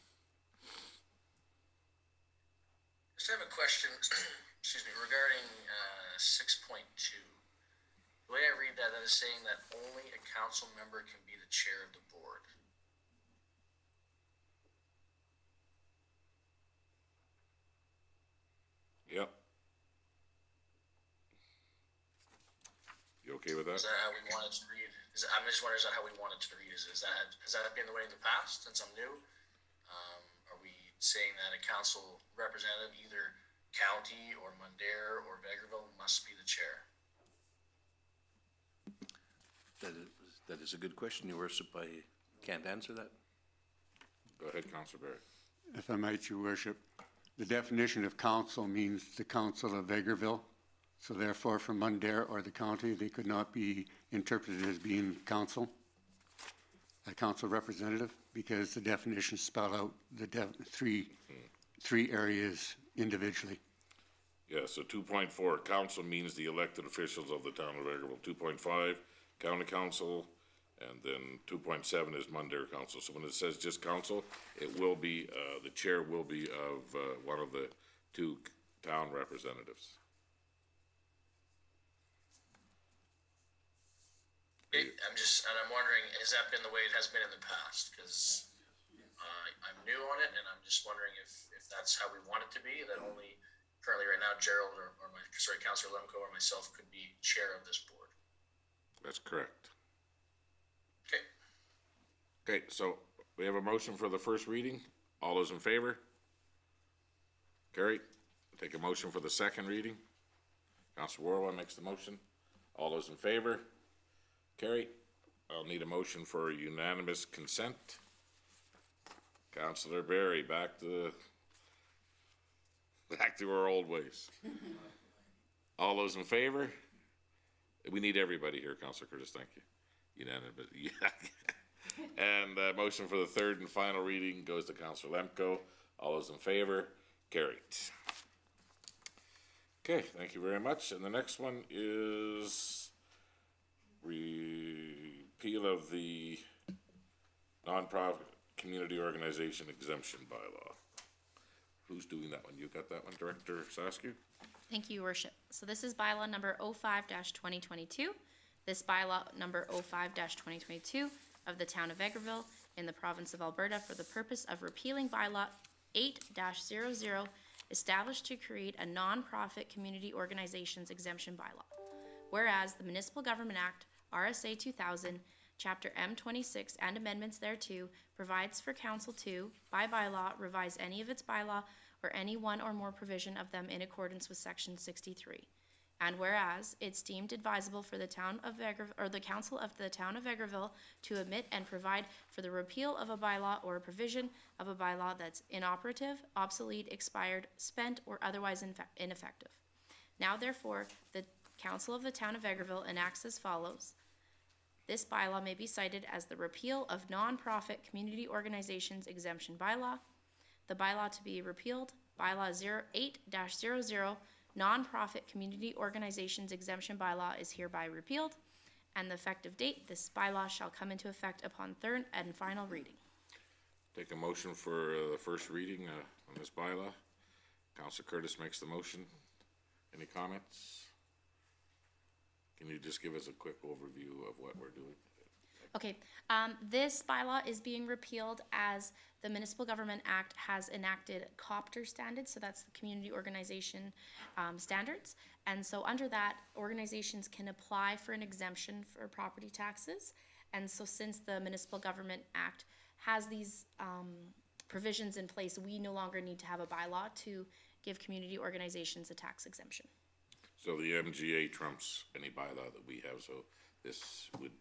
I: Just have a question, excuse me, regarding 6.2. The way I read that, that is saying that only a council member can be the chair of the board.
A: Yep. You okay with that?
I: Is that how we want it to read? I'm just wondering, is that how we want it to read? Has that been the way in the past, since I'm new? Are we saying that a council representative, either county or Mundare or Vegreville, must be the chair?
B: That is a good question, Your Worship. I can't answer that.
A: Go ahead, Councillor Berry.
E: If I might, Your Worship, the definition of council means the council of Vegreville. So therefore, for Mundare or the county, they could not be interpreted as being council, a council representative, because the definitions spell out the three areas individually.
A: Yeah, so 2.4, council means the elected officials of the town of Vegreville. 2.5, county council And then 2.7 is Mundare Council. So when it says just council, it will be, the chair will be of one of the two town representatives.
I: I'm wondering, has that been the way it has been in the past? Because I'm new on it, and I'm just wondering if that's how we want it to be, that only currently right now Gerald Councilor Lemko or myself could be chair of this board.
A: That's correct.
I: Okay.
A: Okay, so we have a motion for the first reading. All those in favor? Carried. Take a motion for the second reading. Councilor Warwa makes the motion. All those in favor? Carried. I'll need a motion for unanimous consent. Councilor Barry, back to our old ways. All those in favor? We need everybody here, Councilor Curtis, thank you. Unanimous, yeah. And motion for the third and final reading goes to Councilor Lemko. All those in favor? Carried. Okay, thank you very much. And the next one is repeal of the nonprofit community organization exemption bylaw. Who's doing that one? You got that one, Director Saskew?
J: Thank you, Your Worship. So this is bylaw number 05-2022. This bylaw number 05-2022 of the town of Vegreville in the province of Alberta for the purpose of repealing bylaw 8-00 established to create a non-profit community organizations exemption bylaw. Whereas the Municipal Government Act, RSA 2000, Chapter M26 and amendments thereto provides for council to, by bylaw, revise any of its bylaw or any one or more provision of them in accordance with Section 63. And whereas it's deemed advisable for the town of Vegreville, or the council of the town of Vegreville to omit and provide for the repeal of a bylaw or a provision of a bylaw that's inoperative, obsolete, expired, spent, or otherwise ineffective. Now therefore, the council of the town of Vegreville enacts as follows. This bylaw may be cited as the repeal of non-profit community organizations exemption bylaw. The bylaw to be repealed, bylaw 8-00, non-profit community organizations exemption bylaw is hereby repealed, and the effective date, this bylaw shall come into effect upon third and final reading.
A: Take a motion for the first reading on this bylaw. Councilor Curtis makes the motion. Any comments? Can you just give us a quick overview of what we're doing?
J: Okay, this bylaw is being repealed as the Municipal Government Act has enacted COPTER standards, so that's the community organization standards. And so under that, organizations can apply for an exemption for property taxes. And so since the Municipal Government Act has these provisions in place, we no longer need to have a bylaw to give community organizations a tax exemption.
A: So the MGA trumps any bylaw that we have, so this would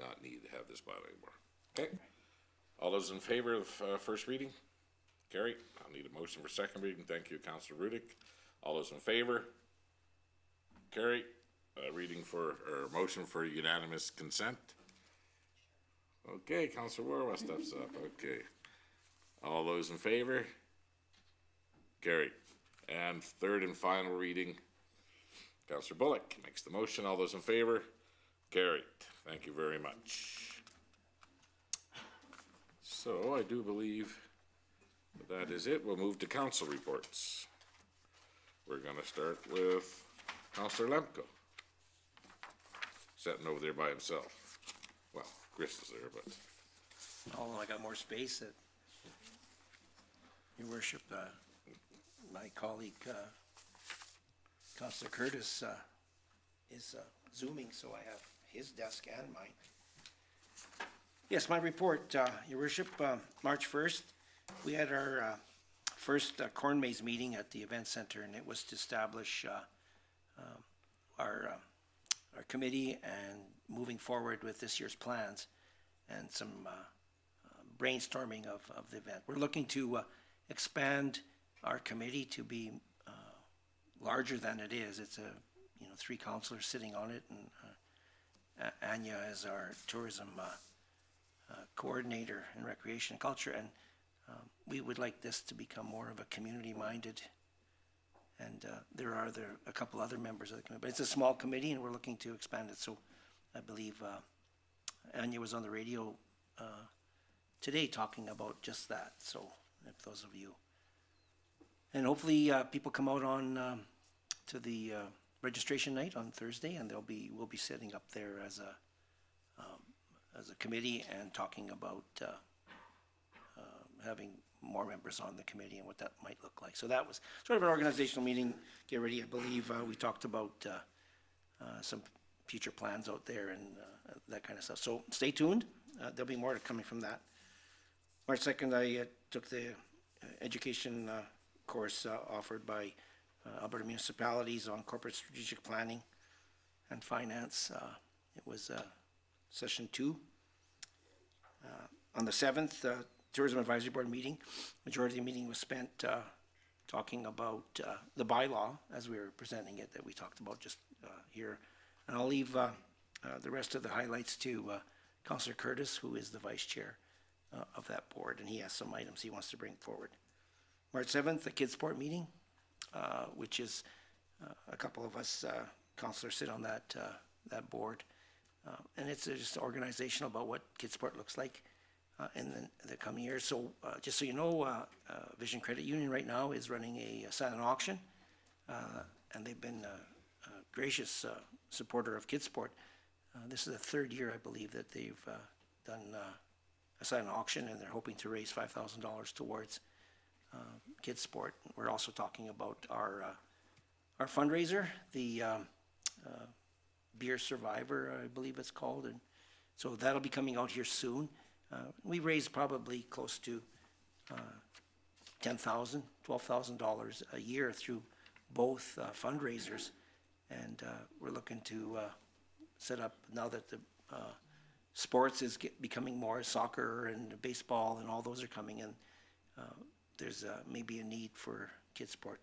A: not need to have this bylaw anymore. Okay. All those in favor of first reading? Carry. I'll need a motion for second reading. Thank you, Councilor Rudick. All those in favor? Carry. Motion for unanimous consent. Okay, Councilor Warwa steps up. Okay. All those in favor? Carry. And third and final reading, Councilor Bullock makes the motion. All those in favor? Carried. Thank you very much. So I do believe that is it. We'll move to council reports. We're gonna start with Councilor Lemko. Sitting over there by himself. Well, Chris is there, but.
F: Although I got more space at, Your Worship, my colleague, Councilor Curtis, is Zooming, so I have his desk and mine. Yes, my report, Your Worship, March 1st, we had our first corn maze meeting at the event center, and it was to establish our committee and moving forward with this year's plans and some brainstorming of the event. We're looking to expand our committee to be larger than it is. It's 3 councilors sitting on it, and Anya is our tourism coordinator in recreation and culture, and we would like this to become more of a community-minded, and there are a couple other members of the committee, but it's a small committee and we're looking to expand it, so I believe Anya was on the radio today talking about just that, so if those of you. And hopefully people come out on to the registration night on Thursday, and we'll be sitting up there as a committee and talking about having more members on the committee and what that might look like. So that was sort of an organizational meeting. Get ready, I believe we talked about some future plans out there and that kind of stuff. So stay tuned. There'll be more coming from that. March 2nd, I took the education course offered by Alberta municipalities on corporate strategic planning and finance. It was session 2. On the 7th, Tourism Advisory Board meeting, majority of the meeting was spent talking about the bylaw as we were presenting it that we talked about just here. And I'll leave the rest of the highlights to Councillor Curtis, who is the vice chair of that board, and he has some items he wants to bring forward. March 7th, the Kids Sport meeting, which is a couple of us councillors sit on that board, and it's just organizational about what Kids Sport looks like in the coming years. So just so you know, Vision Credit Union right now is running a silent auction, and they've been a gracious supporter of Kids Sport. This is the 3rd year, I believe, that they've done a silent auction, and they're hoping to raise $5,000 towards Kids Sport. We're also talking about our fundraiser, the Beer Survivor, I believe it's called, and so that'll be coming out here soon. We raised probably close to $10,000, $12,000 a year through both fundraisers, and we're looking to set up, now that the sports is becoming more, soccer and baseball and all those are coming in, there's maybe a need for Kids Sport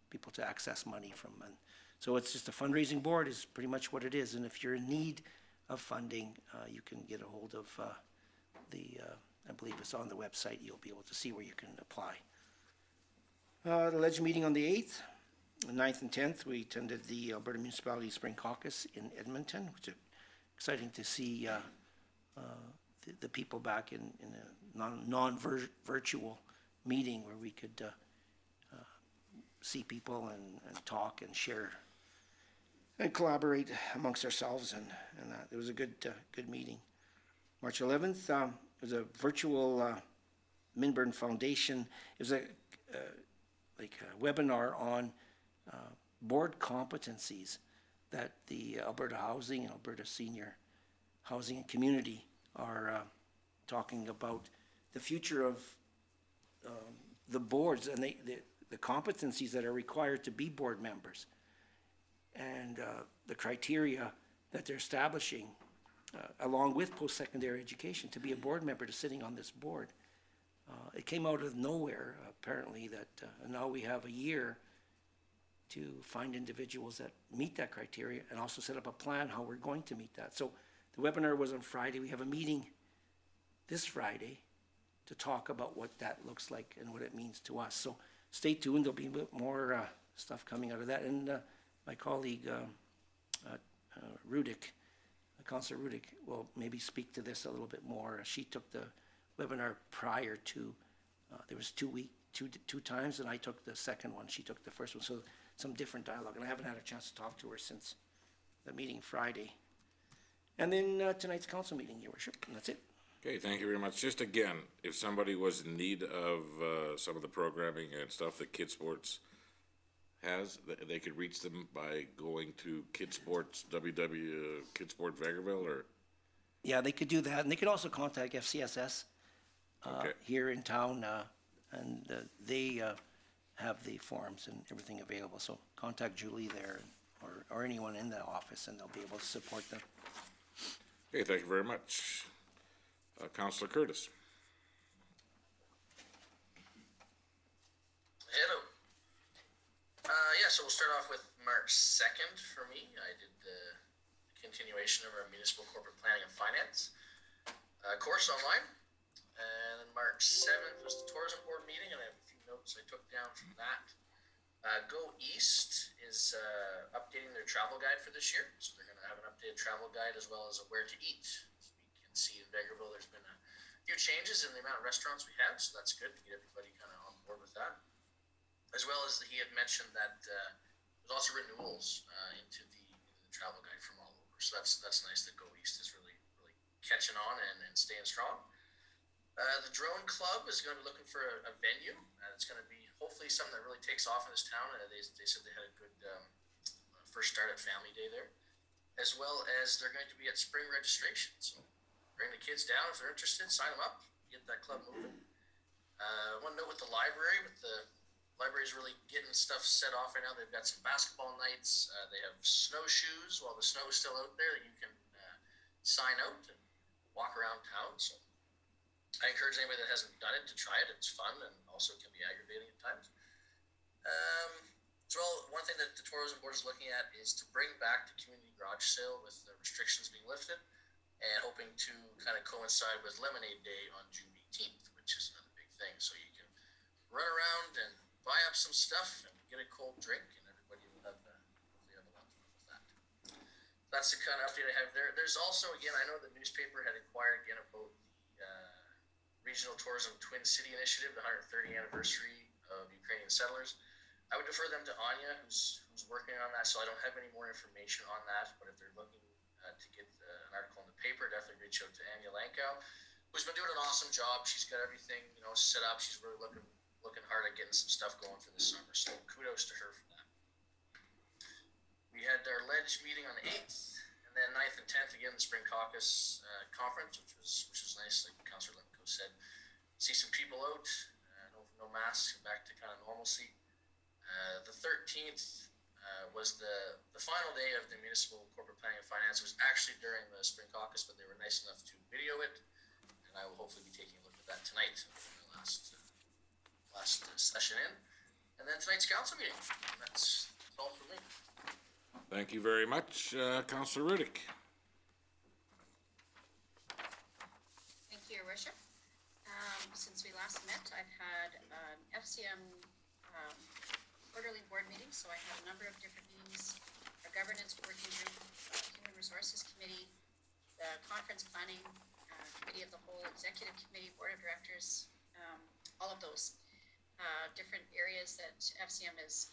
F: people to access money from. And so it's just a fundraising board is pretty much what it is. And if you're in need of funding, you can get a hold of I believe it's on the website. You'll be able to see where you can apply. The Ledge meeting on the 8th, the 9th and 10th, we attended the Alberta Municipality Spring Caucus in Edmonton, which is exciting to see the people back in a non-virtual meeting where we could see people and talk and share and collaborate amongst ourselves, and it was a good meeting. March 11th was a virtual Minburn Foundation. It was a webinar on board competencies that the Alberta Housing and Alberta Senior Housing and Community are talking about the future of the boards and the competencies that are required to be board members, and the criteria that they're establishing along with post-secondary education to be a board member to sitting on this board. It came out of nowhere, apparently, that now we have a year to find individuals that meet that criteria and also set up a plan how we're going to meet that. So the webinar was on Friday. We have a meeting this Friday to talk about what that looks like and what it means to us. So stay tuned. There'll be a bit more stuff coming out of that. And my colleague, Rudick, Councillor Rudick, will maybe speak to this a little bit more. She took the webinar prior to, there was two times, and I took the second one. She took the first one. So some different dialogue. And I haven't had a chance to talk to her since the meeting Friday. And then tonight's council meeting, Your Worship, and that's it.
A: Okay, thank you very much. Just again, if somebody was in need of some of the programming and stuff that Kids Sports has, they could reach them by going to Kids Sports, Kids Sport Vegreville, or?
F: Yeah, they could do that, and they could also contact FCSS
A: Okay.
F: here in town, and they have the forms and everything available. So contact Julie there, or anyone in the office, and they'll be able to support them.
A: Okay, thank you very much. Councillor Curtis.
I: Hello. So we'll start off with March 2nd for me. I did the continuation of our municipal corporate planning and finance course online. And then March 7th was the tourism board meeting, and I have a few notes I took down from that. Go East is updating their travel guide for this year. So they're going to have an updated travel guide as well as a where to eat this week. see in Vegreville, there's been a few changes in the amount of restaurants we have, so that's good to get everybody kind of on board with that. As well as he had mentioned that there's also renewals into the travel guide from all over. So that's nice that Go East is really catching on and staying strong. The drone club is going to be looking for a venue. It's going to be hopefully something that really takes off in this town. They said they had a good first start at Family Day there, as well as they're going to be at spring registration. So bring the kids down if they're interested, sign them up, get that club moving. One note with the library, library's really getting stuff set off right now. They've got some basketball nights. They have snowshoes while the snow is still out there that you can sign out and walk around town. So I encourage anybody that hasn't done it to try it. It's fun and also can be aggravating at times. So one thing that the tourism board is looking at is to bring back the community garage sale with the restrictions being lifted, and hoping to kind of coincide with Lemonade Day on June 18th, which is another big thing. So you can run around and buy up some stuff and get a cold drink, and everybody will have hopefully have a lot of fun with that. That's the kind of update I have there. There's also, again, I know the newspaper had inquired again about the Regional Tourism Twin City Initiative, the 130th anniversary of Ukrainian settlers. I would defer them to Anya, who's working on that, so I don't have any more information on that. But if they're looking to get an article in the paper, definitely reach out to Anya Lankow, who's been doing an awesome job. She's got everything set up. She's really looking hard at getting some stuff going for this summer. So kudos to her for that. We had our ledge meeting on the 8th, and then 9th and 10th again the Spring Caucus conference, which was nice, like Councillor Lemko said. See some people out, no masks, and back to kind of normalcy. The 13th was the final day of the Municipal Corporate Planning and Finance. It was actually during the Spring Caucus, but they were nice enough to video it, and I will hopefully be taking a look at that tonight. The last session in, and then tonight's council meeting. That's all for me.
A: Thank you very much, Councillor Riddick.
G: Thank you, Your Worship. Since we last met, I've had an FCM quarterly board meeting, so I had a number of different meetings. Our governance working group, Human Resources Committee, the conference planning committee of the whole, executive committee, board of directors, all of those different areas that FCM is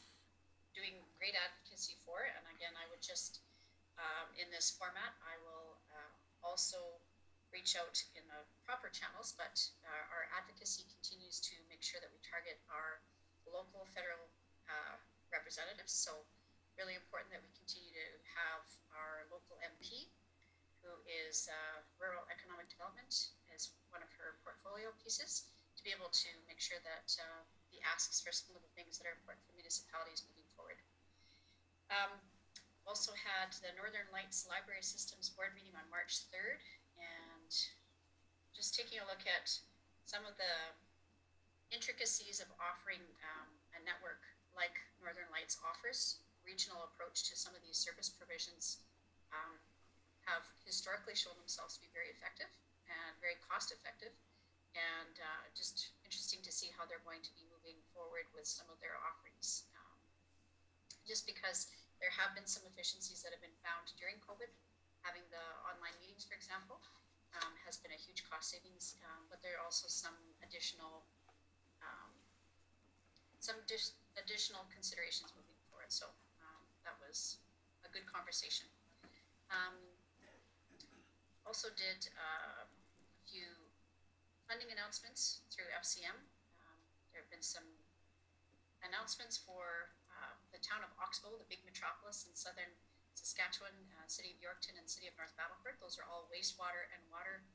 G: doing great advocacy for. And again, I would just, in this format, I will also reach out in the proper channels, but our advocacy continues to make sure that we target our local, federal representatives. So really important that we continue to have our local MP, who is rural economic development, as one of her portfolio pieces, to be able to make sure that the asks for some of the things that are important for municipalities moving forward. Also had the Northern Lights Library Systems Board meeting on March 3rd, and just taking a look at some of the intricacies of offering a network like Northern Lights offers. Regional approach to some of these service provisions have historically shown themselves to be very effective and very cost effective, and just interesting to see how they're going to be moving forward with some of their offerings. Just because there have been some efficiencies that have been found during COVID, having the online meetings, for example, has been a huge cost savings, but there are also some additional additional considerations moving forward. So that was a good conversation. Also did a few funding announcements through FCM. There have been some announcements for the town of Oxbow, the big metropolis in southern Saskatchewan, city of Yorkton, and city of North Battleford. Those are all wastewater and water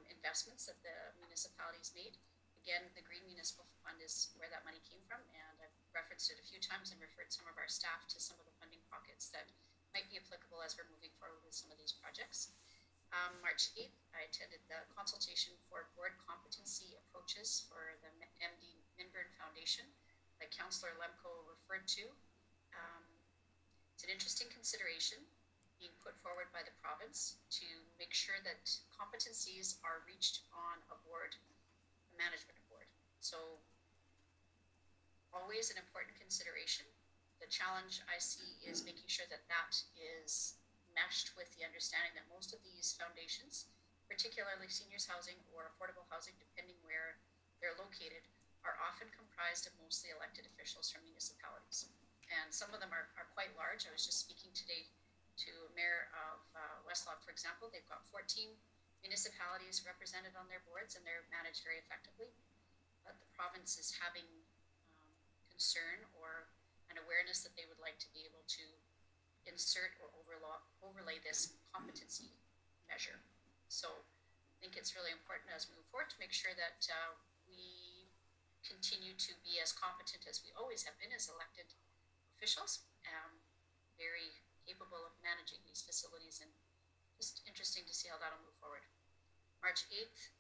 G: investments that the municipalities made. Again, the Green Municipal Fund is where that money came from, and I've referenced it a few times and referred some of our staff to some of the funding pockets that might be applicable as we're moving forward with some of these projects. March 8th, I attended the consultation for board competency approaches for the MD Minburn Foundation, like Councillor Lemko referred to. It's an interesting consideration being put forward by the province to make sure that competencies are reached on a board, a management board. So always an important consideration. The challenge I see is making sure that that is meshed with the understanding that most of these foundations particularly seniors housing or affordable housing, depending where they're located, are often comprised of mostly elected officials from municipalities. And some of them are quite large. I was just speaking today to Mayor of Westlock, for example. They've got 14 municipalities represented on their boards, and they're managed very effectively. But the province is having concern or an awareness that they would like to be able to insert or overlay this competency measure. So I think it's really important as we move forward to make sure that we continue to be as competent as we always have been as elected officials, very capable of managing these facilities, and just interesting to see how that'll move forward. March 8th,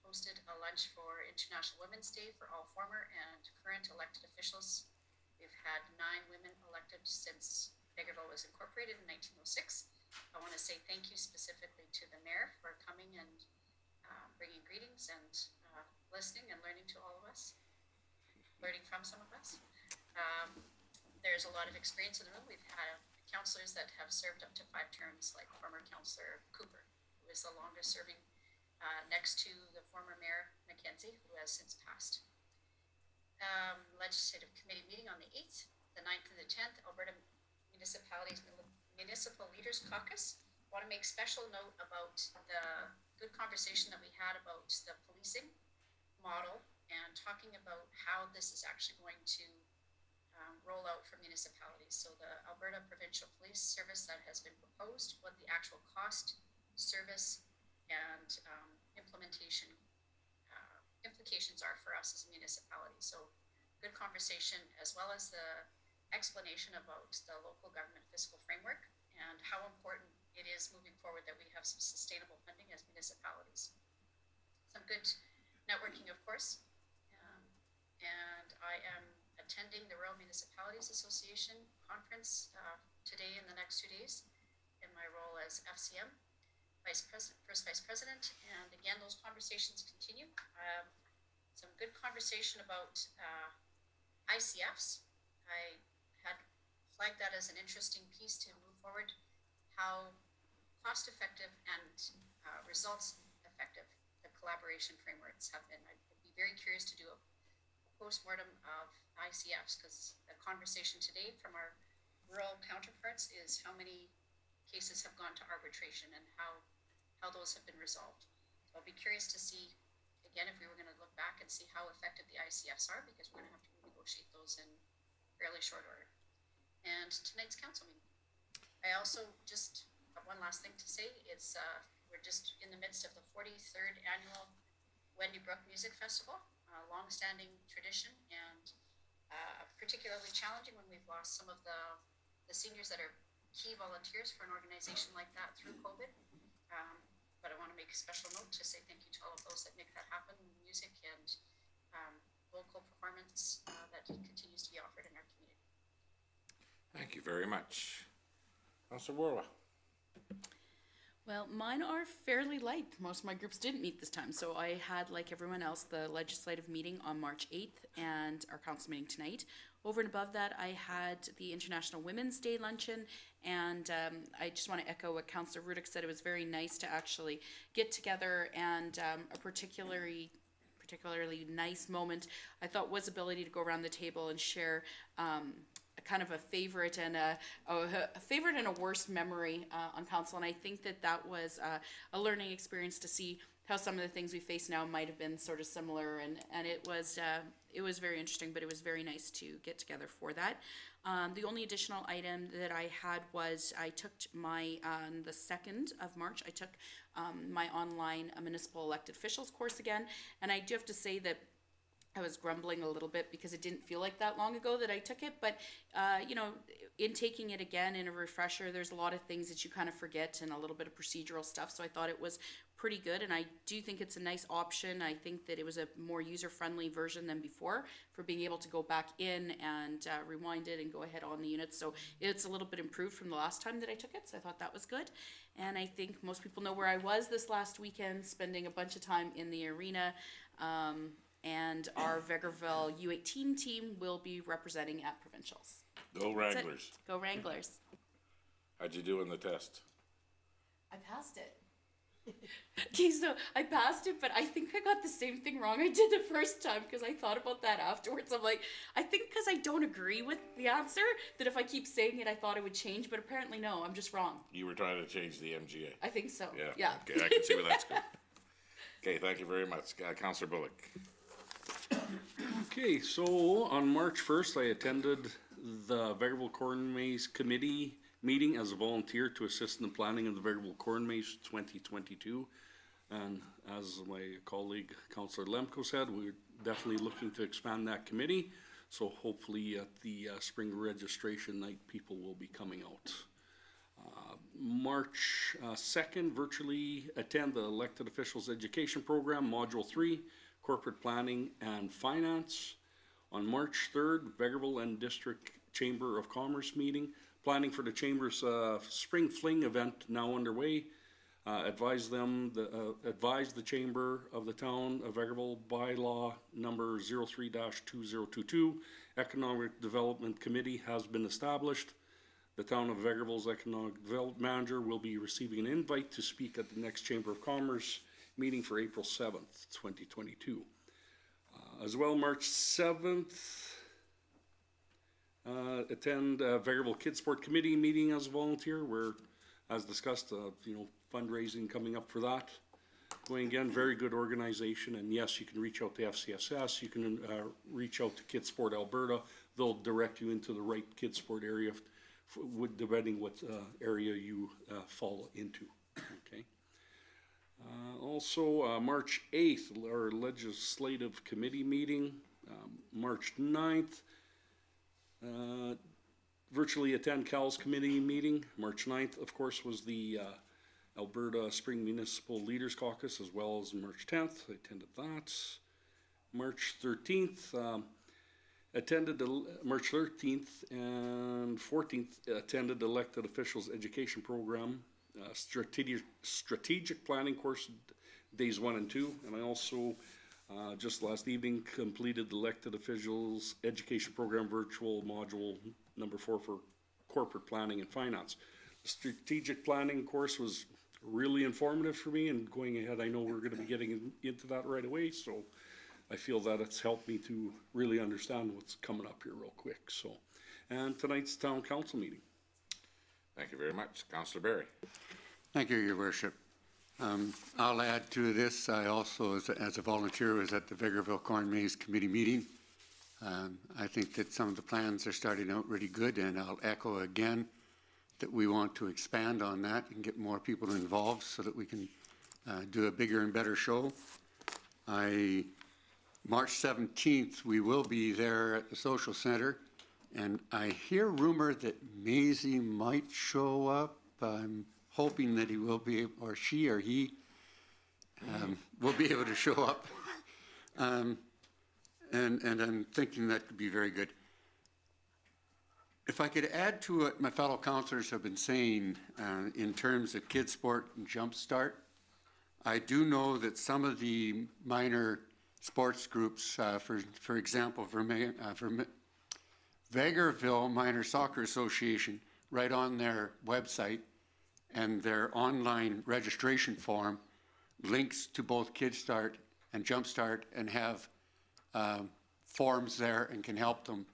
G: hosted a lunch for International Women's Day for all former and current elected officials. We've had 9 women elected since Vegreville was incorporated in 1906. I want to say thank you specifically to the mayor for coming and bringing greetings and listening and learning to all of us, learning from some of us. There's a lot of experience in the room. We've had councillors that have served up to 5 terms, like former councillor Cooper, who is the longest serving, next to the former mayor Mackenzie, who has since passed. Legislative committee meeting on the 8th, the 9th and the 10th, Alberta Municipalities Municipal Leaders Caucus. I want to make special note about the good conversation that we had about the policing model and talking about how this is actually going to roll out for municipalities. So the Alberta Provincial Police Service that has been proposed, what the actual cost, service, and implementation implications are for us as a municipality. So good conversation, as well as the explanation about the local government fiscal framework and how important it is moving forward that we have some sustainable funding as municipalities. Some good networking, of course. And I am attending the Rural Municipalities Association conference today and the next 2 days in my role as FCM, first vice president. And again, those conversations continue. Some good conversation about ICFs. I had flagged that as an interesting piece to move forward, how cost effective and results effective the collaboration frameworks have been. I'd be very curious to do a post-mortem of ICFs, because the conversation today from our rural counterparts is how many cases have gone to arbitration and how those have been resolved. So I'll be curious to see, again, if we were going to look back and see how effective the ICFs are, because we're going to have to negotiate those in fairly short order. And tonight's council meeting. I also just have one last thing to say. It's we're just in the midst of the 43rd annual Wendy Brook Music Festival, a long-standing tradition, and particularly challenging when we've lost some of the seniors that are key volunteers for an organization like that through COVID. But I want to make a special note to say thank you to all of those that make that happen, music and vocal performance that continues to be offered in our community.
A: Thank you very much. Councilor Warwa.
D: Well, mine are fairly light. Most of my groups didn't meet this time. So I had, like everyone else, the legislative meeting on March 8th and our council meeting tonight. Over and above that, I had the International Women's Day luncheon, and I just want to echo what Councillor Rudick said. It was very nice to actually get together, and a particularly nice moment I thought was ability to go around the table and share kind of a favorite and a worst memory on council, and I think that was a learning experience to see how some of the things we face now might have been sort of similar, and it was very interesting, but it was very nice to get together for that. The only additional item that I had was I took on the 2nd of March, I took my online municipal elected officials course again, and I do have to say that I was grumbling a little bit because it didn't feel like that long ago that I took it, but in taking it again in a refresher, there's a lot of things that you kind of forget and a little bit of procedural stuff, so I thought it was pretty good, and I do think it's a nice option. I think that it was a more user-friendly version than before for being able to go back in and rewind it and go ahead on the unit, so it's a little bit improved from the last time that I took it, so I thought that was good. And I think most people know where I was this last weekend, spending a bunch of time in the arena, and our Vegreville U18 team will be representing at provincials.
A: Go Wranglers.
D: Go Wranglers.
A: How'd you do in the test?
D: I passed it. Okay, so I passed it, but I think I got the same thing wrong I did the first time because I thought about that afterwards. I'm like, I think because I don't agree with the answer, that if I keep saying it, I thought it would change, but apparently no, I'm just wrong.
A: You were trying to change the MGA.
D: I think so.
A: Yeah.
D: Yeah.
A: Okay, I can see where that's going. Okay, thank you very much. Councillor Bullock.
H: Okay, so on March 1st, I attended the Vegreville Corn Maze Committee meeting as a volunteer to assist in the planning of the Vegreville Corn Maze 2022. And as my colleague, Councillor Lemko said, we're definitely looking to expand that committee. So hopefully at the spring registration night, people will be coming out. March 2nd, virtually attend the Elected Officials Education Program, Module 3, Corporate Planning and Finance. On March 3rd, Vegreville and District Chamber of Commerce meeting. Planning for the Chamber's Spring Fling event now underway. Advise the Chamber of the Town of Vegreville Bylaw number 03-2022. Economic Development Committee has been established. The Town of Vegreville's Economic Development Manager will be receiving an invite to speak at the next Chamber of Commerce meeting for April 7th, 2022. As well, March 7th, attend Vegreville Kids Sport Committee meeting as a volunteer, where, as discussed, fundraising coming up for that. Going again, very good organization, and yes, you can reach out to FCSS, you can reach out to Kids Sport Alberta. They'll direct you into the right kids sport area, depending what area you fall into. Okay. Also, March 8th, our legislative committee meeting. March 9th, virtually attend CAL's committee meeting. March 9th, of course, was the Alberta Spring Municipal Leaders Caucus, as well as March 10th. I attended that. March 13th, March 13th and 14th, attended Elected Officials Education Program, strategic planning course, days 1 and 2. And I also, just last evening, completed the Elected Officials Education Program virtual module number 4 for corporate planning and finance. The strategic planning course was really informative for me, and going ahead, I know we're going to be getting into that right away, so I feel that it's helped me to really understand what's coming up here real quick. So, and tonight's town council meeting.
A: Thank you very much. Councillor Barry.
E: Thank you, Your Worship. I'll add to this, I also, as a volunteer, was at the Vegreville Corn Maze Committee meeting. I think that some of the plans are starting out really good, and I'll echo again that we want to expand on that and get more people involved so that we can do a bigger and better show. March 17th, we will be there at the Social Center, and I hear rumor that Maisie might show up. I'm hoping that he will be, or she or he will be able to show up. And I'm thinking that could be very good. If I could add to what my fellow councillors have been saying in terms of Kids Sport and Jumpstart, I do know that some of the minor sports groups, for example, Vegreville Minor Soccer Association, right on their website and their online registration form, links to both Kids Start and Jumpstart, and have forms there and can help them.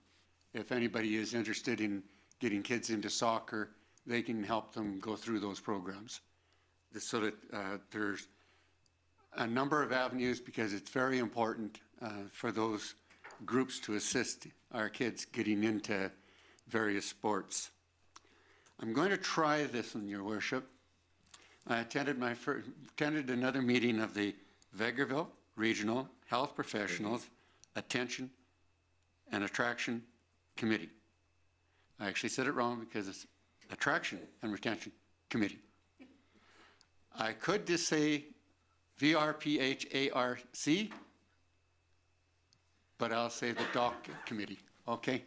E: If anybody is interested in getting kids into soccer, they can help them go through those programs. So that there's a number of avenues, because it's very important for those groups to assist our kids getting into various sports. I'm going to try this one, Your Worship. I attended another meeting of the Vegreville Regional Health Professionals Attention and Attraction Committee. I actually said it wrong because it's Attraction and Retention Committee. I could just say VRPHARC, but I'll say the DOC Committee, okay?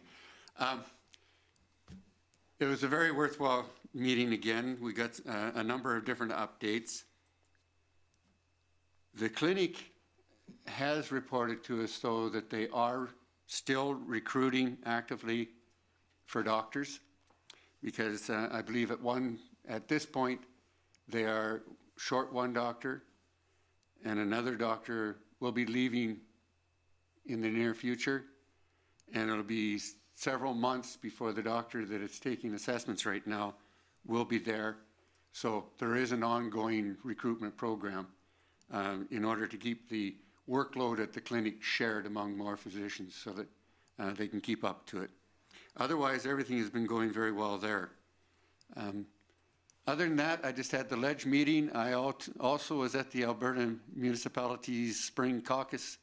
E: It was a very worthwhile meeting again. We got a number of different updates. The clinic has reported to us, though, that they are still recruiting actively for doctors, because I believe at this point they are short one doctor, and another doctor will be leaving in the near future, and it'll be several months before the doctor that is taking assessments right now will be there. So there is an ongoing recruitment program in order to keep the workload at the clinic shared among more physicians so that they can keep up to it. Otherwise, everything has been going very well there. Other than that, I just had the Ledge meeting. I also was at the Alberta Municipalities Spring Caucus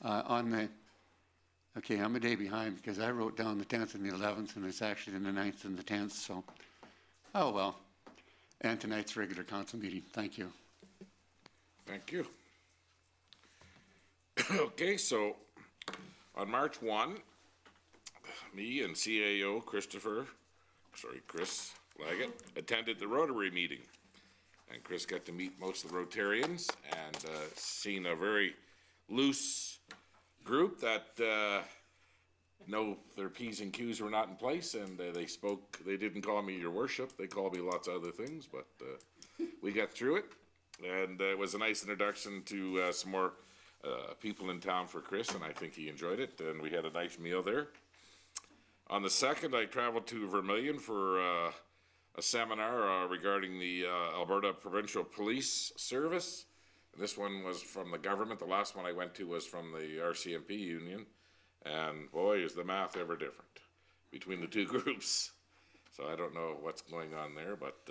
E: on the, okay, I'm a day behind because I wrote down the 10th and the 11th, and it's actually the 9th and the 10th, so, oh well. And tonight's regular council meeting. Thank you.
A: Thank you. Okay, so on March 1, me and CAO Chris Laggett attended the Rotary meeting. And Chris got to meet most of the Rotarians and seen a very loose group that know their P's and Q's were not in place, and they didn't call me your worship, they called me lots of other things, but we got through it. And it was a nice introduction to some more people in town for Chris, and I think he enjoyed it, and we had a nice meal there. On the 2nd, I traveled to Vermilion for a seminar regarding the Alberta Provincial Police Service. And this one was from the government. The last one I went to was from the RCMP union. And boy, is the math ever different between the two groups. So I don't know what's going on there, but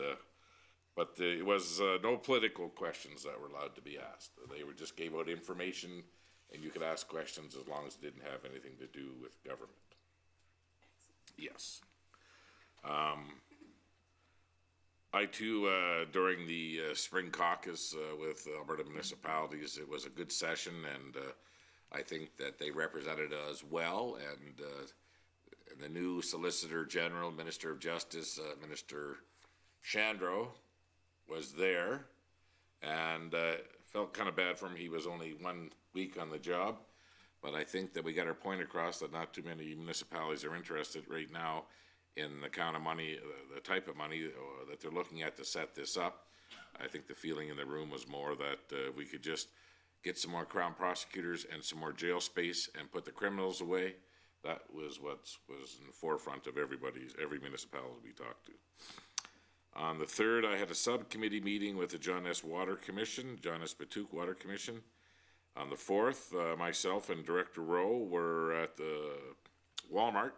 A: it was no political questions that were allowed to be asked. They were just gave out information, and you could ask questions as long as it didn't have anything to do with government. Yes. I too, during the spring caucus with Alberta municipalities, it was a good session, and I think that they represented us well, and the new Solicitor General, Minister of Justice, Minister Shandro, was there, and felt kind of bad for him. He was only 1 week on the job, but I think that we got our point across that not too many municipalities are interested right now in the kind of money, the type of money that they're looking at to set this up. I think the feeling in the room was more that we could just get some more Crown prosecutors and some more jail space and put the criminals away. That was what was in the forefront of every municipality we talked to. On the 3rd, I had a subcommittee meeting with the John S. Water Commission, John S. Patuque Water Commission. On the 4th, myself and Director Rowe were at the Walmart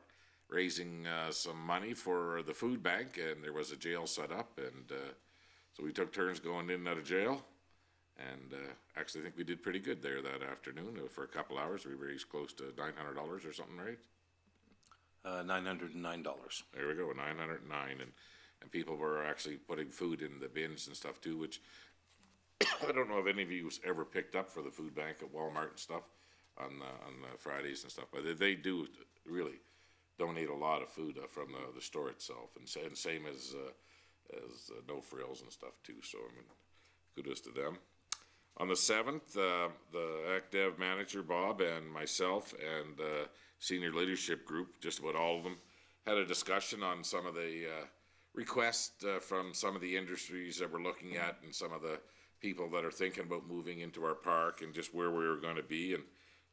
A: raising some money for the food bank, and there was a jail set up, and so we took turns going in and out of jail, and actually I think we did pretty good there that afternoon. For a couple hours, we raised close to $900 or something, right?
B: $909.
A: There we go, 909, and people were actually putting food in the bins and stuff too, which I don't know if any of you ever picked up for the food bank at Walmart and stuff on Fridays and stuff, but they do really donate a lot of food from the store itself, and same as No Frills and stuff too. So I mean, kudos to them. On the 7th, the ACDEV manager Bob and myself and senior leadership group, just about all of them, had a discussion on some of the requests from some of the industries that we're looking at and some of the people that are thinking about moving into our park and just where we were going to be. And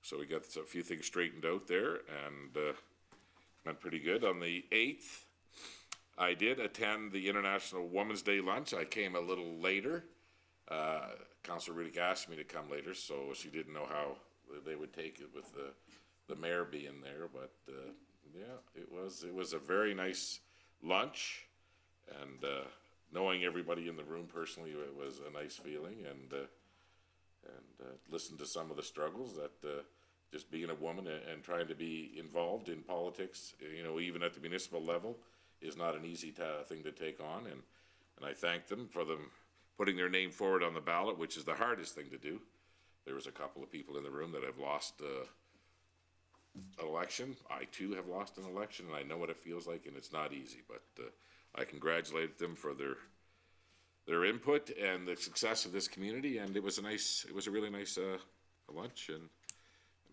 A: so we got a few things straightened out there, and went pretty good. On the 8th, I did attend the International Women's Day lunch. I came a little later. Councillor Riddick asked me to come later, so she didn't know how they would take it with the mayor being there. But yeah, it was a very nice lunch, and knowing everybody in the room personally, it was a nice feeling, and listen to some of the struggles that just being a woman and trying to be involved in politics, you know, even at the municipal level, is not an easy thing to take on. And I thank them for them putting their name forward on the ballot, which is the hardest thing to do. There was a couple of people in the room that have lost an election. I too have lost an election, and I know what it feels like, and it's not easy. But I congratulate them for their input and the success of this community. And it was a really nice lunch, and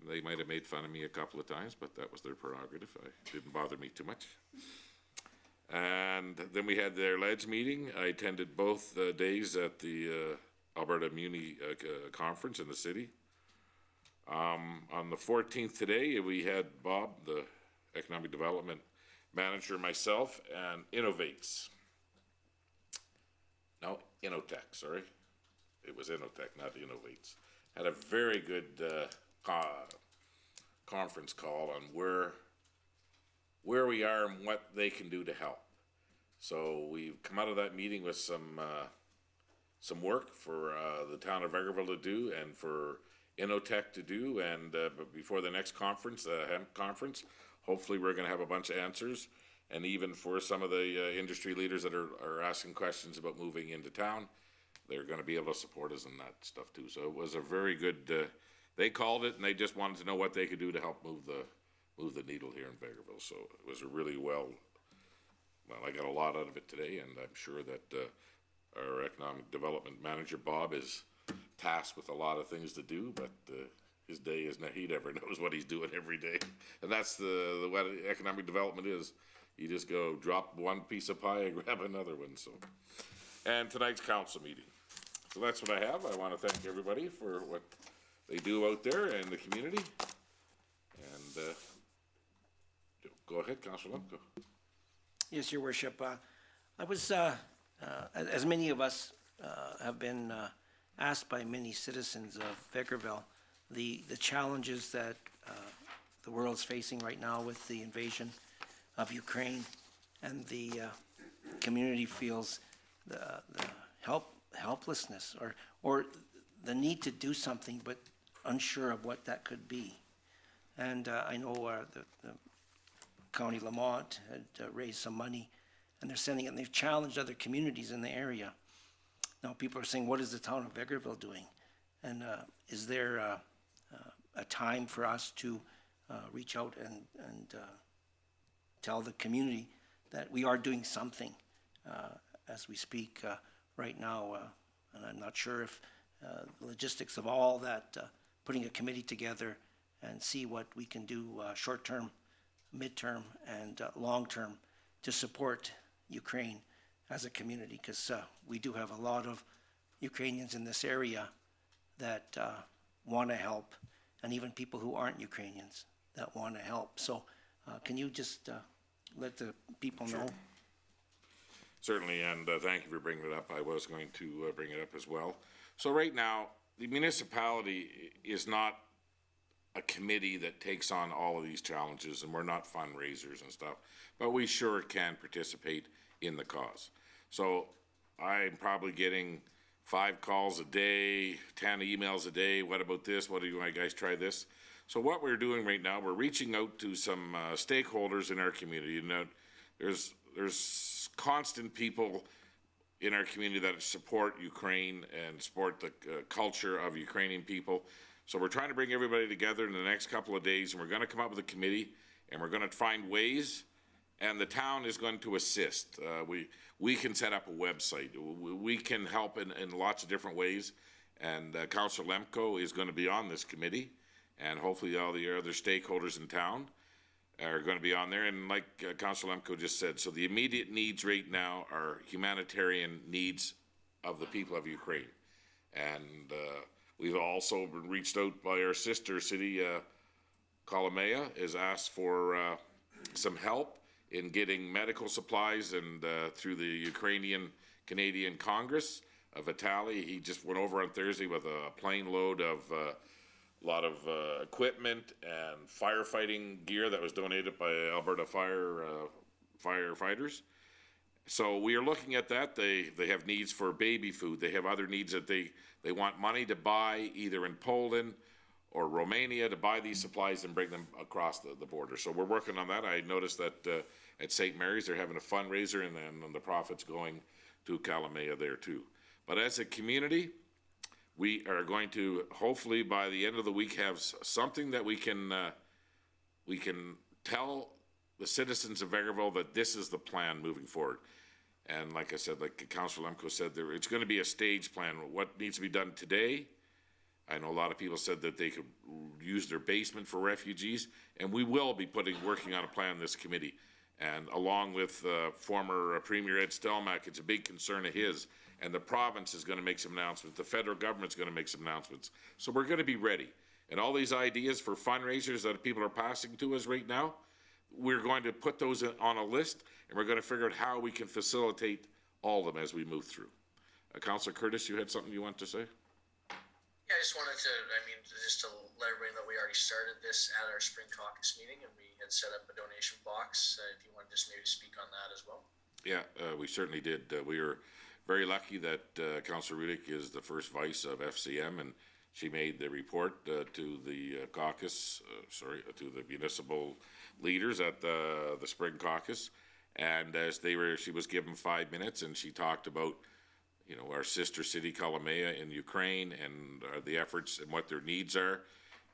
A: they might have made fun of me a couple of times, but that was their prerogative. It didn't bother me too much. And then we had their ledge meeting. I attended both days at the Alberta Muni Conference in the city. On the 14th today, we had Bob, the Economic Development Manager, myself, and Innovates. No, Innotech, sorry. It was Innotech, not Innovates. Had a very good conference call on where we are and what they can do to help. So we've come out of that meeting with some work for the town of Vegreville to do and for Innotech to do, and but before the next conference, the hemp conference, hopefully we're going to have a bunch of answers, and even for some of the industry leaders that are asking questions about moving into town, they're going to be able to support us in that stuff too. So it was a very good. They called it, and they just wanted to know what they could do to help move the needle here in Vegreville. So it was a really well. I got a lot out of it today, and I'm sure that our economic development manager Bob is tasked with a lot of things to do, but his day is not, he never knows what he's doing every day. And that's the what economic development is. You just go drop one piece of pie and grab another one. So, and tonight's council meeting. So that's what I have. I want to thank everybody for what they do out there in the community. And go ahead, Councillor Lemko.
F: Yes, Your Worship. I was, as many of us have been asked by many citizens of Vegreville, the challenges that the world's facing right now with the invasion of Ukraine, and the community feels the helplessness or the need to do something, but unsure of what that could be. And I know the County Lamont had raised some money, and they're sending it, and they've challenged other communities in the area. Now people are saying, what is the town of Vegreville doing? And is there a time for us to reach out and tell the community that we are doing something as we speak right now? And I'm not sure if the logistics of all that, putting a committee together and see what we can do short-term, mid-term, and long-term to support Ukraine as a community, because we do have a lot of Ukrainians in this area that want to help, and even people who aren't Ukrainians that want to help. So can you just let the people know?
A: Certainly, and thank you for bringing it up. I was going to bring it up as well. So right now, the municipality is not a committee that takes on all of these challenges, and we're not fundraisers and stuff, but we sure can participate in the cause. So I'm probably getting 5 calls a day, 10 emails a day. What about this? What do you guys try this? So what we're doing right now, we're reaching out to some stakeholders in our community. You know, there's constant people in our community that support Ukraine and support the culture of Ukrainian people. So we're trying to bring everybody together in the next couple of days, and we're going to come up with a committee, and we're going to find ways, and the town is going to assist. We can set up a website. We can help in lots of different ways, and Councillor Lemko is going to be on this committee, and hopefully all the other stakeholders in town are going to be on there. And like Councillor Lemko just said, so the immediate needs right now are humanitarian needs of the people of Ukraine. And we've also been reached out by our sister city, Kalamea, has asked for some help in getting medical supplies, and through the Ukrainian-Canadian Congress of Vitaly. He just went over on Thursday with a plane load of a lot of equipment and firefighting gear that was donated by Alberta firefighters. So we are looking at that. They have needs for baby food. They have other needs that they want money to buy either in Poland or Romania to buy these supplies and bring them across the border. So we're working on that. I noticed that at St. Mary's they're having a fundraiser, and then the profits going to Kalamea there too. But as a community, we are going to hopefully by the end of the week have something that we can tell the citizens of Vegreville that this is the plan moving forward. And like I said, like Councillor Lemko said, it's going to be a stage plan. What needs to be done today? I know a lot of people said that they could use their basement for refugees, and we will be working on a plan in this committee. And along with former Premier Ed Stelmach, it's a big concern of his. And the province is going to make some announcements. The federal government's going to make some announcements. So we're going to be ready. And all these ideas for fundraisers that people are passing to us right now, we're going to put those on a list, and we're going to figure out how we can facilitate all of them as we move through. Councillor Curtis, you had something you want to say?
I: Yeah, I just wanted to, just to let everybody know, we already started this at our spring caucus meeting, and we had set up a donation box, if you want to just maybe speak on that as well.
A: Yeah, we certainly did. We were very lucky that Councillor Rudick is the first vice of FCM, and she made the report to the caucus, to the municipal leaders at the spring caucus. And as she was given 5 minutes, and she talked about, you know, our sister city, Kalamea, in Ukraine, and the efforts and what their needs are.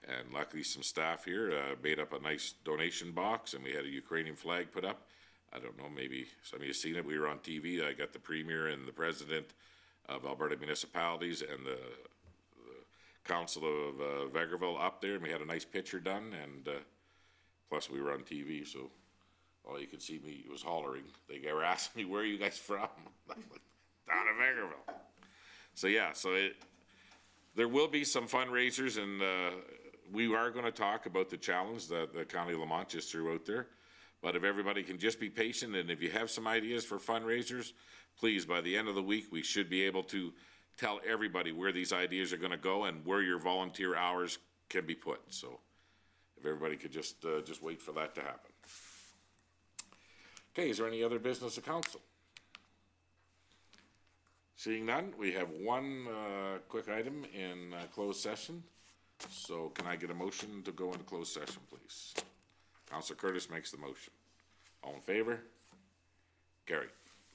A: And luckily, some staff here made up a nice donation box, and we had a Ukrainian flag put up. I don't know, maybe some of you seen it. We were on TV. I got the Premier and the President of Alberta Municipalities and the Council of Vegreville up there, and we had a nice picture done, and plus we were on TV, so all you could see me was hollering. They were asking me, where are you guys from? Down in Vegreville. So yeah, there will be some fundraisers, and we are going to talk about the challenge that the County of Lamont just threw out there. But if everybody can just be patient, and if you have some ideas for fundraisers, please, by the end of the week, we should be able to tell everybody where these ideas are going to go and where your volunteer hours can be put. So if everybody could just wait for that to happen. Okay, is there any other business of council? Seeing none, we have one quick item in closed session. So can I get a motion to go into closed session, please? Councillor Curtis makes the motion. All in favor? Carried.